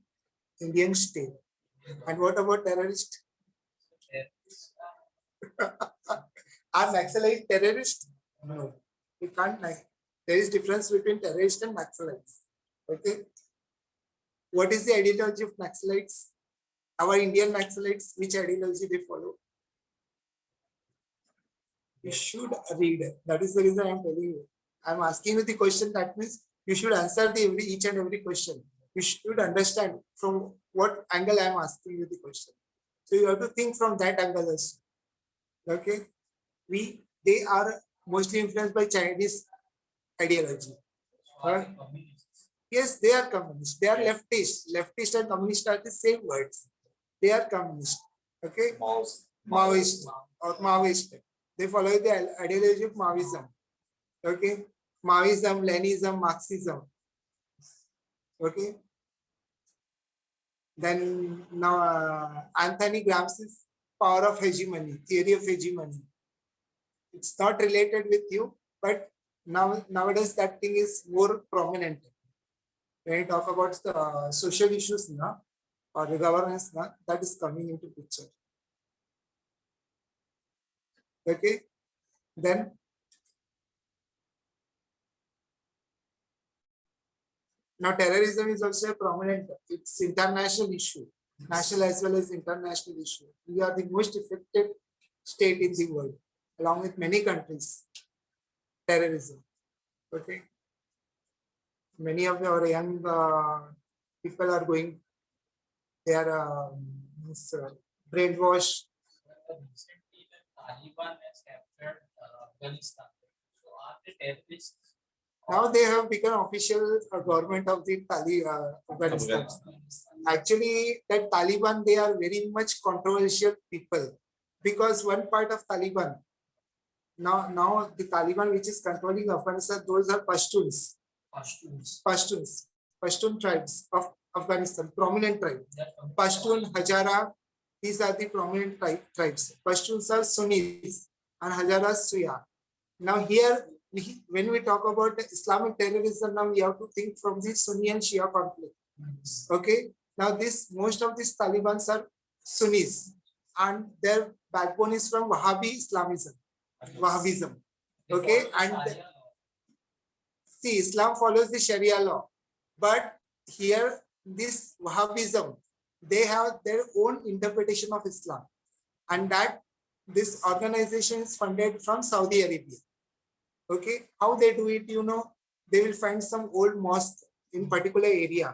Indian state. And what about terrorists? Are Naxalite terrorists? No, we can't. There is difference between terrorists and Naxalites. Okay. What is the ideology of Naxalites? Our Indian Naxalites, which ideology they follow? You should read. That is the reason I am telling you. I am asking you the question. That means you should answer each and every question. You should understand from what angle I am asking you the question. So you have to think from that angle also. Okay. They are mostly influenced by Chinese ideology. Yes, they are communist. They are leftist. Leftist and communist are the same words. They are communist. Okay. Maoist or Maoist. They follow the ideology of Maoism. Okay. Maoism, Leninism, Marxism. Okay. Then now Anthony Gramsci's power of hegemony, theory of hegemony. It's not related with you, but nowadays that thing is more prominent. When you talk about the social issues now or the governance now, that is coming into picture. Okay. Then now terrorism is also a prominent, it's international issue, national as well as international issue. We are the most affected state in the world, along with many countries. Terrorism. Okay. Many of our young people are going, they are brainwashed. Recently, the Taliban has captured Afghanistan. So are they terrorists? Now they have become official government of the Afghanistan. Actually, that Taliban, they are very much controversial people because one part of Taliban, now the Taliban which is controlling Afghanistan, those are Pashtuns. Pashtun tribes of Afghanistan, prominent tribe. Pashtun, Hazara, these are the prominent tribes. Pashtuns are Sunnis and Hazaras Shia. Now here, when we talk about Islamic terrorism, now we have to think from the Sunni and Shia conflict. Okay. Now most of these Talibans are Sunnis and their backbone is from Wahhabi Islamism. Wahhabism. Okay. And see, Islam follows the Sharia law, but here this Wahhabism, they have their own interpretation of Islam, and that this organization is funded from Saudi Arabia. Okay, how they do it, they will find some old mosque in particular area.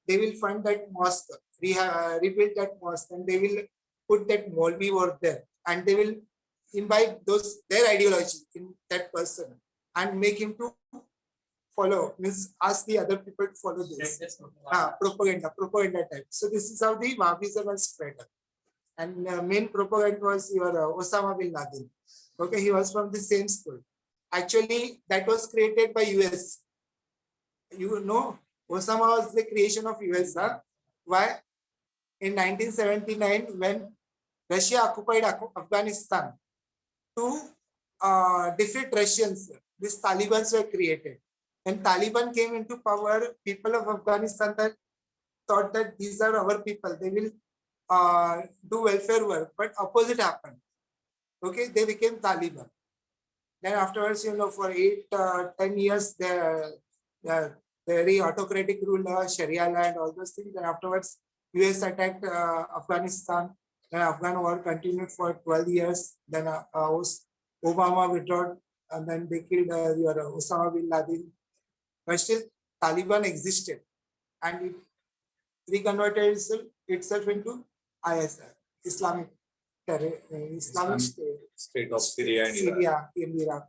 They will fund that mosque, rebuild that mosque, and they will put that Maulvi over there, and they will invite their ideology in that person and make him to follow, means ask the other people to follow this. Propaganda type. So this is how the Wahhabism was spread. And main propaganda was your Osama bin Laden. Okay, he was from the same school. Actually, that was created by US. Osama was the creation of US. Why? In 1979, when Russia occupied Afghanistan, to defeat Russians, these Talibans were created. When Taliban came into power, people of Afghanistan thought that these are our people. They will do welfare work, but opposite happened. Okay, they became Taliban. Then afterwards, for 8-10 years, the very autocratic rule, Sharia law and all those things. Then afterwards, US attacked Afghanistan. Then Afghan war continued for 12 years. Then Obama withdrew, and then they killed your Osama bin Laden. But still, Taliban existed, and it reconverted itself into ISR, Islamic State of Syria and Iraq. Syria in Iraq.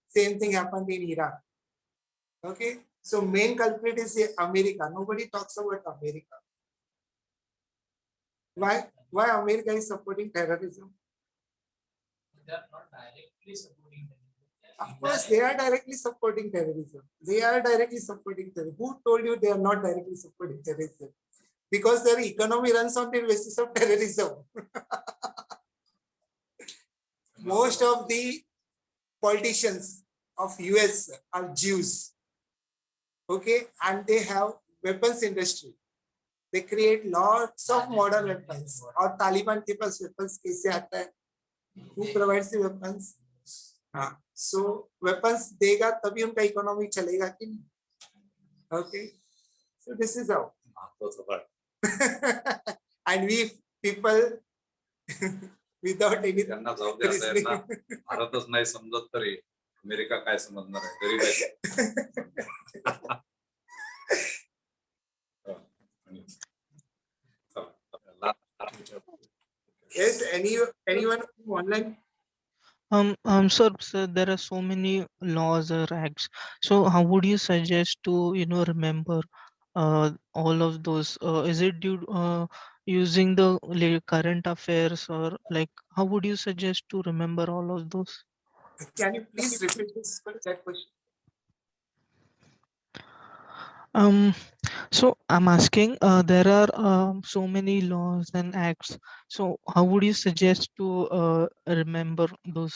Same thing happened in Iraq. Okay, so main culprit is America. Nobody talks about America. Why America is supporting terrorism? They are not directly supporting them. Of course, they are directly supporting terrorism. They are directly supporting terrorism. Who told you they are not directly supporting terrorism? Because their economy runs on the basis of terrorism. Most of the politicians of US are Jews. Okay, and they have weapons industry. They create lots of modern weapons. Or Taliban के पास weapons कैसे आता है? Who provides the weapons? So weapons देगा तभी उनका economy चलेगा कि नहीं? Okay, so this is how. And we people without any त्यांना जाऊ दे, आता यांना भारतच नाही समजत तरी अमेरिका काय समजणार आहे, गरीब आहे. Yes, anyone online? Sir, there are so many laws or acts. So how would you suggest to, remember all of those? Is it due using the current affairs, or like how would you suggest to remember all of those? Can you please repeat that question? So I'm asking, there are so many laws and acts. So how would you suggest to remember those?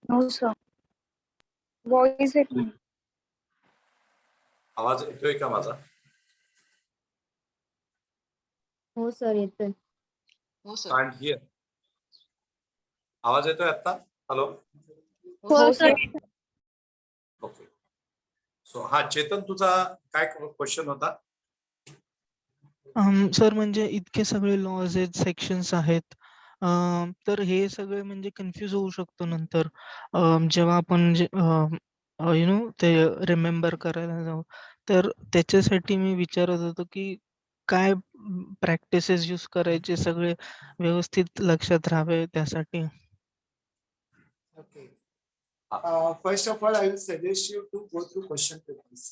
No, sir. Voice it me. आवाज येतोय का माझा? हो sir येतोय. Can't hear. आवाज येतोय आता? Hello. हो सर. ओके. सो हा चेतन, तुझा काय क्वेश्चन होता? सर, म्हणजे इतके सगळे लॉज आहेत, सेक्शन्स आहेत, तर हे सगळे म्हणजे कन्फ्यूज होऊ शकतो नंतर जेव्हा आपण ते रिमेंबर करायला जाऊ. तर त्याच्यासाठी मी विचारत होतो की काय प्रॅक्टिसेस यूज करायचे सगळे व्यवस्थित लक्षात राहावे त्यासाठी? Okay. First of all, I will suggest you to go through question papers.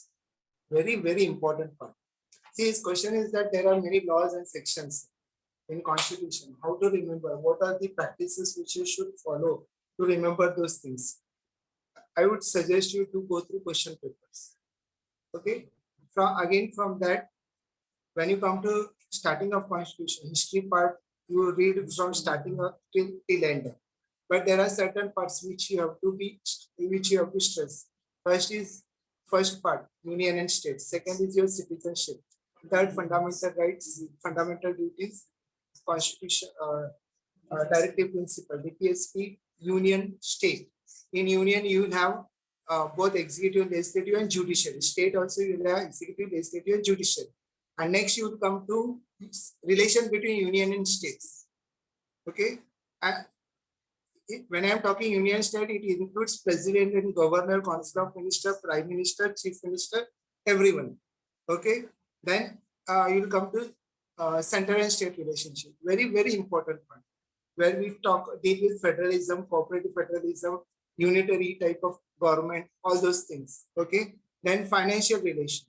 Very, very important part. See, his question is that there are many laws and sections in Constitution. How to remember? What are the practices which you should follow to remember those things? I would suggest you to go through question papers. Okay. From that, when you come to starting of Constitution, history part, you read from starting up till end. But there are certain parts which you have to stress. First part, union and state. Second is your citizenship. Third, fundamental rights, fundamental duties, Constitution, directive principle, DPSP, union, state. In union, you will have both executive, legislative, and judiciary. State also you will have executive, legislative, and judiciary. And next you will come to relation between union and states. Okay. And when I am talking union state, it includes president and governor, council of minister, prime minister, chief minister, everyone. Okay. Then you will come to central and state relationship. Very, very important part. Where we deal with federalism, cooperative federalism, unitary type of government, all those things. Okay. Then financial relation.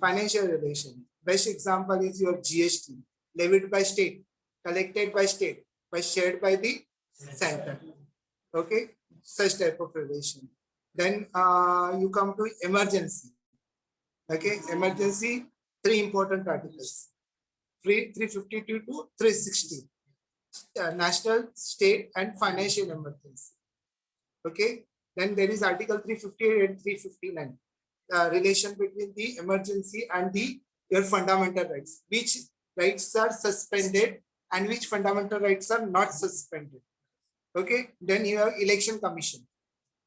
Financial relation. Best example is your GST, levied by state, collected by state, but shared by the center. Okay, such type of relation. Then you come to emergency. Okay, emergency, three important articles. 352 to 360. National, state, and financial emergency. Okay, then there is article 358 and 359. Relation between the emergency and your fundamental rights. Which rights are suspended and which fundamental rights are not suspended. Okay, then you have election commission.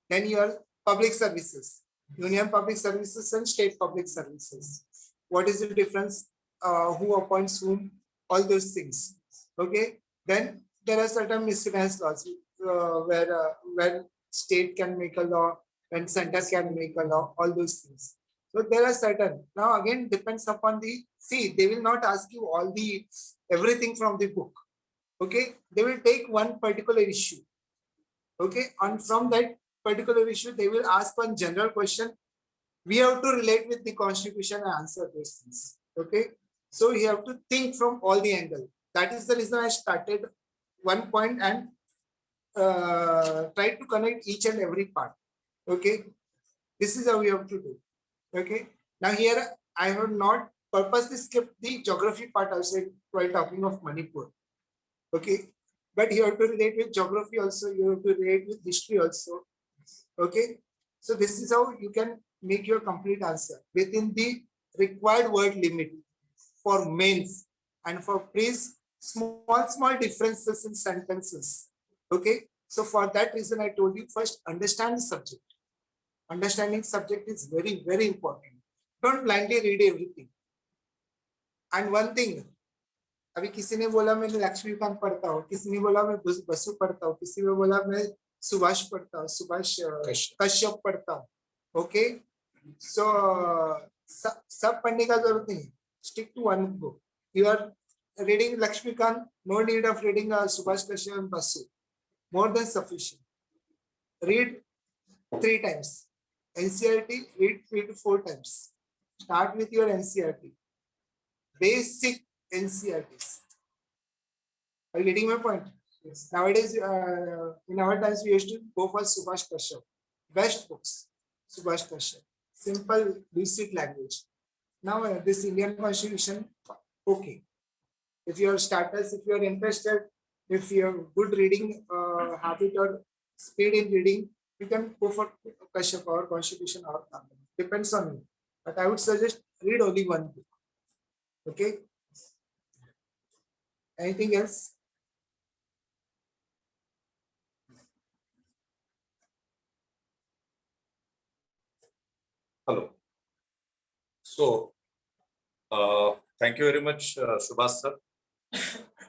Then you have public services, union public services and state public services. What is the difference? Who appoints whom? All those things. Okay, then there are certain miscellaneous laws where state can make a law, when center can make a law, all those things. So there are certain. Now again depends upon they will not ask you everything from the book. Okay, they will take one particular issue. Okay, and from that particular issue, they will ask one general question. We have to relate with the Constitution and answer those things. Okay, so you have to think from all the angles. That is the reason I started one point and try to connect each and every part. Okay, this is how we have to do. Okay, now here I have not purposely skipped the geography part also while talking of Manipur. Okay, but you have to relate with geography also, you have to relate with history also. Okay, so this is how you can make your complete answer within the required word limit for mains, and for praise small differences in sentences. Okay, so for that reason I told you, first understand the subject. Understanding subject is very, very important. Don't blindly read everything. And one thing, अभी किसी ने बोला मैं लक्ष्मीकांत पढ़ता हूँ, किसी ने बोला मैं बसु पढ़ता हूँ, किसी ने बोला मैं सुभाष पढ़ता हूँ, सुभाष कश्यप पढ़ता हूँ. ओके, सो सब पढ़ने का जरूरत नहीं है. Stick to one book. You are reading Lakshmikant, no need of reading Subhash Kashyap and Basu. More than sufficient. Read 3 times. NCERT, read 3 to 4 times. Start with your NCERT. Basic NCERTs. Are you getting my point? Yes. Nowadays, in our times, we used to go for Subhash Kashyap. Best books, Subhash Kashyap. Simple, lucid language. Now, this Indian Constitution, okay. If you are starters, if you are interested, if you have good reading habit or speed in reading, you can go for Kashyap or Constitution or Kamble. Depends on you. But I would suggest read only one book. Okay. Anything else? Hello. So, thank you very much, Subhash sir.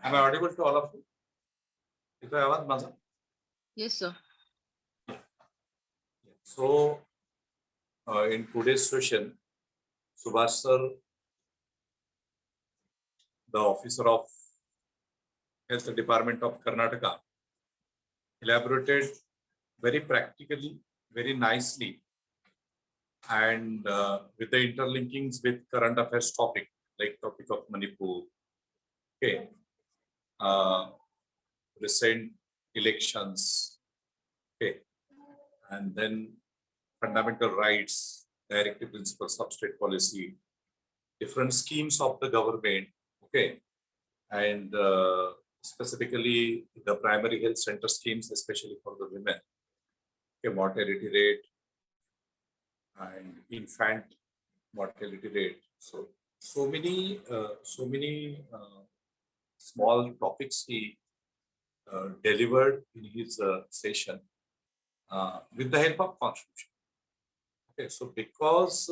Am I audible to all of you? If I have one, Yes, sir. so in today's session, Subhash sir the officer of Health Department of Karnataka, elaborated very practically, very nicely, and with the interlinkings with current affairs topic, like topic of Manipur, okay, recent elections, okay, and then fundamental rights, directive principles of state policy, different schemes of the government, okay, and specifically the primary health center schemes, especially for the women, okay, mortality rate and infant mortality rate. So many small topics he delivered in his session with the help of Constitution. Okay, so because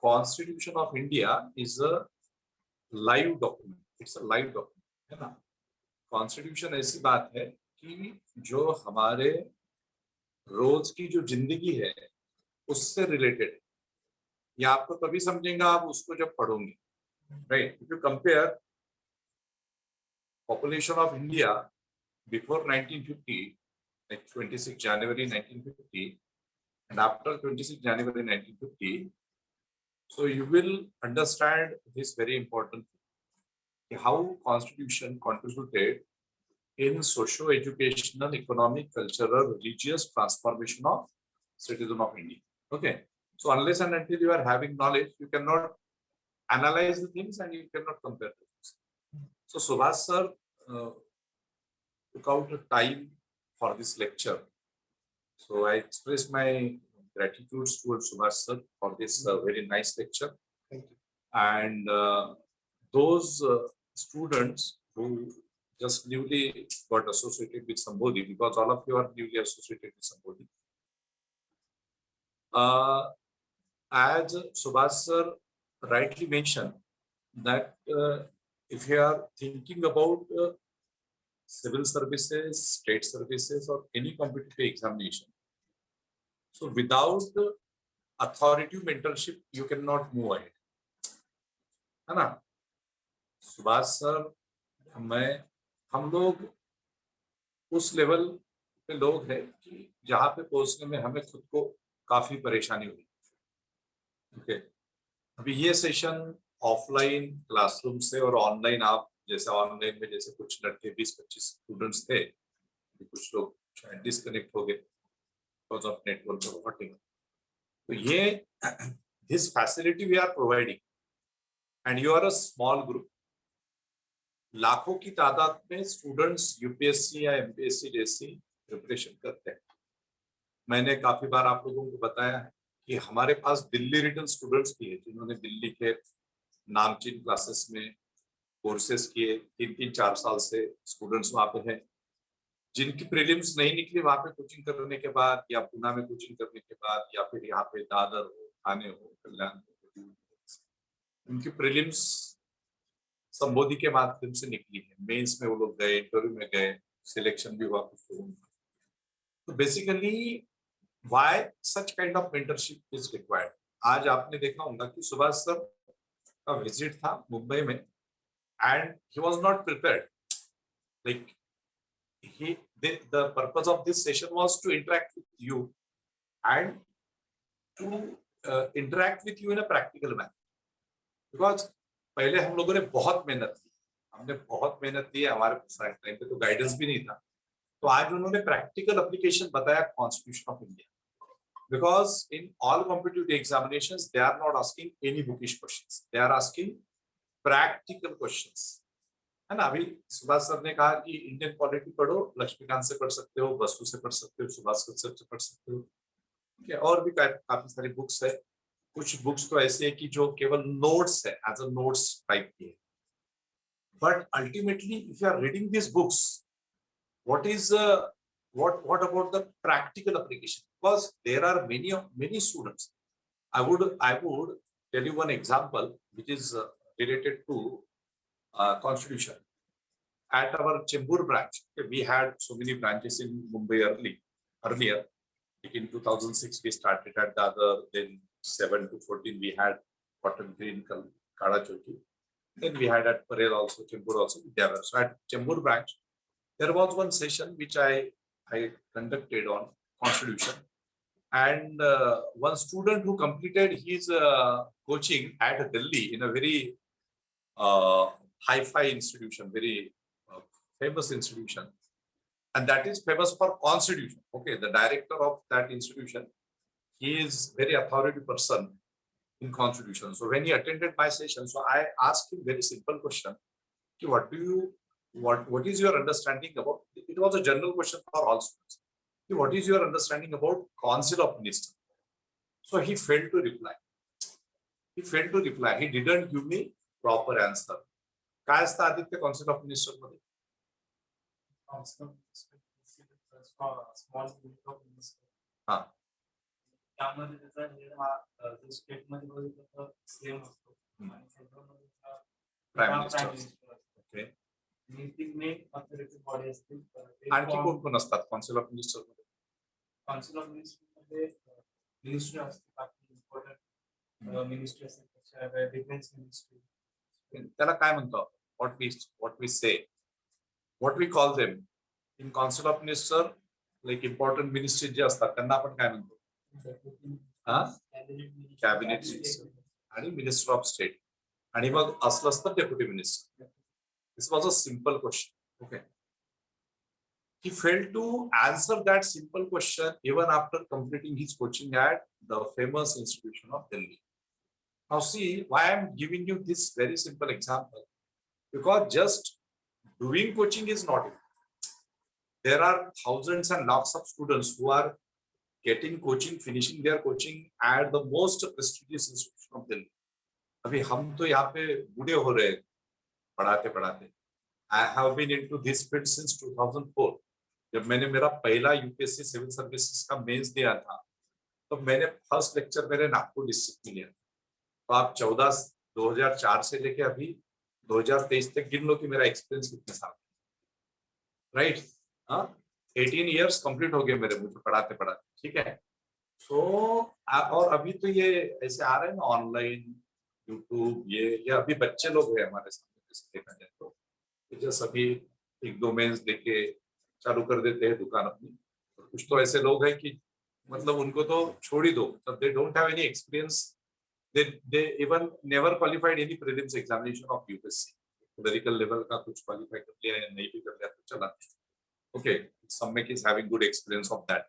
Constitution of India is a live document, it's a live document, है ना? Constitution ऐसी बात है कि जो हमारे रोज की जो जिंदगी है उससे रिलेटेड है. ये आपको तभी समझेंगे आप उसको जब पढ़ोगे, right? If you compare population of India before 1950, like 26 January 1950, and after 26 January 1950, so you will understand this very important thing, how Constitution contributed in socio-educational, economic, cultural, religious transformation of citizen of India. Okay, so unless and until you are having knowledge, you cannot analyze the things and you cannot compare the things. So Subhash sir took out the time for this lecture. So I express my gratitude towards Subhash sir for this very nice lecture. Thank you. And those students who just newly got associated with Sambodhi, because all of you are newly associated with Sambodhi. As Subhash sir rightly mentioned, that if you are thinking about civil services, state services, or any competitive examination, so without authoritative mentorship, you cannot move ahead. है ना? Subhash sir, हम लोग उस level पे लोग हैं कि जहाँ पे पहुंचने में हमें खुद को काफी परेशानी हुई. ओके, अभी ये सेशन ऑफलाइन क्लासरूम से और ऑनलाइन, आप जैसे ऑनलाइन में जैसे कुछ लड़के 20-25 स्टूडेंट्स थे, कुछ लोग शायद डिस्कनेक्ट हो गए बिकॉज ऑफ नेटवर्क और व्हाटएवर. तो ये this facility we are providing and you are a small group. लाखों की तादाद में स्टूडेंट्स यूपीएससी या एमपीएससी जैसी प्रिपरेशन करते हैं. मैंने काफी बार आप लोगों को बताया है कि हमारे पास दिल्ली रिटर्न स्टूडेंट्स भी है जिन्होंने दिल्ली के नामचीन क्लासेस में कोर्सेस किए, 3-4 साल से स्टूडेंट्स वहां पे हैं, जिनकी प्रीलिम्स नहीं निकली वहां पे कोचिंग करने के बाद, या पुणे में कोचिंग करने के बाद, या फिर यहाँ पे दादर हो, थाने हो, कल्याण हो, उनकी प्रीलिम्स संबोधि के माध्यम से निकली है. मेंस में वो लोग गए, इंटरव्यू में गए, सिलेक्शन भी हुआ कुछ लोगों का. तो basically why such kind of mentorship is required. आज आपने देखा होगा कि सुभाष सर का विजिट था मुंबई में and he was not prepared. Like the purpose of this session was to interact with you and to interact with you in a practical manner, because पहले हम लोगों ने बहुत मेहनत की, हमने बहुत मेहनत की, हमारे टाइम पे तो गाइडेंस भी नहीं था. तो आज उन्होंने प्रैक्टिकल एप्लीकेशन बताया constitution of India, because in all competitive examinations they are not asking any bookish questions, they are asking practical questions, है ना. अभी सुभाष सर ने कहा कि इंडियन पॉलिटी पढ़ो, लक्ष्मीकांत से पढ़ सकते हो, बसु से पढ़ सकते हो, सुभाष सर से पढ़ सकते हो, और भी काफी सारी बुक्स है. कुछ बुक्स तो ऐसे है कि जो केवल नोट्स है, एज अ नोट्स टाइप की है. But ultimately if you are reading this books, what about the practical application? Because there are many students. I would tell you one example which is related to Constitution. At our Chembur branch, we had so many branches in Mumbai earlier. In 2006 we started at the other, then 7 to 14 we had Cotton Green, Kala Chowki. Then we had at Parel also, Chembur also, Vidyavara. So at Chembur branch, there was one session which I conducted on constitution. And one student who completed his coaching at Delhi in a very hi-fi institution, very famous institution. And that is famous for constitution. Okay, the director of that institution, he is very authority person in constitution. So when he attended my session, so I asked him very simple question. What is your understanding about, it was a general question for all students. What is your understanding about Council of Ministers? So he failed to reply. He didn't give me proper answer. काय असतं Aditya Council of Ministers मध्ये? हा. त्यामध्ये त्याचा head हा स्टेटमध्ये बघितलं तर same असतो आणि सेंट्रलमध्ये prime minister. Okay. Main authority body असते. आणखी कोण कोण असतात Council of Ministers मध्ये? Council of Ministers मध्ये मिनिस्ट्री असते, बाकी इम्पॉर्टंट मिनिस्ट्री असते, डिफेन्स मिनिस्ट्री. त्याला काय म्हणतो? What we say, what we call them in Council of Ministers, like important ministry जे असतात त्यांना आपण काय म्हणतो? कॅबिनेट मिनिस्टर आणि मिनिस्टर ऑफ स्टेट आणि मग असलं असतं deputy minister. This was a simple question. Okay. He failed to answer that simple question even after completing his coaching at the famous institution of Delhi. Now see why I am giving you this very simple example, because just doing coaching is not enough. There are thousands and lakhs of students who are getting coaching, finishing their coaching at the most prestigious institution of Delhi. अभी हम तो यहाँ पे बूढ़े हो रहे हैं पढ़ाते पढ़ाते. I have been into this field since 2004. जब मैंने मेरा पहला यूपीएससी सिविल सर्विसेज का मेंस दिया था तो मैंने फर्स्ट लेक्चर मेरे नागपुर डिस्ट्रिक्ट में लिया. तो आप 2004 से लेके अभी 2023 तक गिन लो कि मेरा एक्सपीरियंस कितने साल, राइट? 18 इयर्स कंप्लीट हो गए मेरे मुझे पढ़ाते पढ़ाते. ठीक है. सो और अभी तो ये ऐसे आ रहे हैं ना ऑनलाइन यूट्यूब, ये अभी बच्चे लोग हैं हमारे सामने देखा जाए तो जस्ट अभी एक दो मेंस देके चालू कर देते हैं दुकान अपनी. कुछ तो ऐसे लोग हैं कि मतलब उनको तो छोड़ ही दो, they don't have any experience. They even never qualified any prelims examination of UPSC. Clerical level का कुछ qualify कर लिया या नहीं भी कर लिया तो चला. Okay, Sammek is having good experience of that.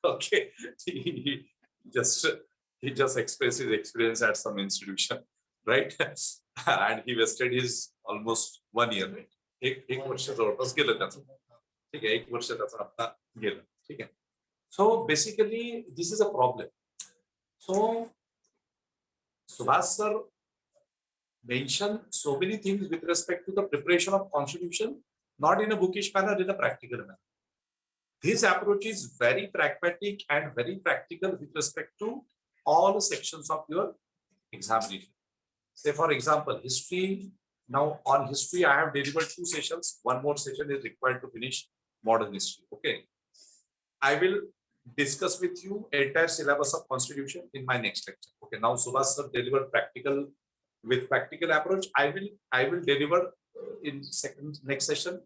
Okay, he just expressed his experience at some institution, right? And he wasted his almost 1 year, right? एक वर्ष जवळपास गेलं त्याचं. ठीक आहे, एक वर्ष त्याचं आता गेलं. ठीक आहे. So basically this is a problem. So Subhash sir mentioned so many things with respect to the preparation of constitution, not in a bookish manner, in a practical manner. This approach is very pragmatic and very practical with respect to all the sections of your examination. Say for example, history. Now on history, I have delivered 2 sessions. One more session is required to finish modern history. Okay. I will discuss with you entire syllabus of constitution in my next lecture. Okay. Now Subhash sir delivered with practical approach. I will deliver in next session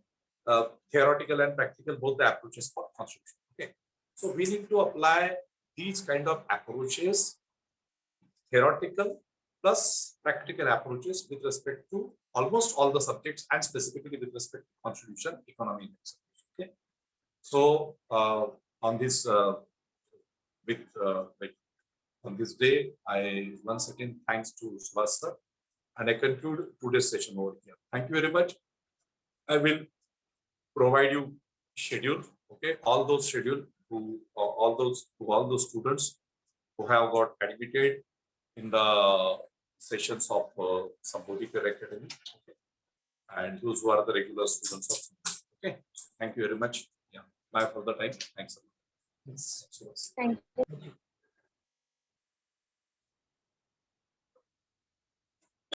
theoretical and practical, both the approaches for constitution. Okay. So we need to apply these kind of approaches, theoretical plus practical approaches with respect to almost all the subjects and specifically with respect to constitution, economy, and examination. Okay. So on this on this day, I once again thanks to Subhash sir, and I conclude today's session over here. Thank you very much. I will provide you schedule. Okay, all those schedule all those students who have got admitted in the sessions of Sambodhi Academy, okay, and those who are the regular students of Sambodhi. Okay, thank you very much. Yeah, bye for the time. Thanks a lot. Thank you.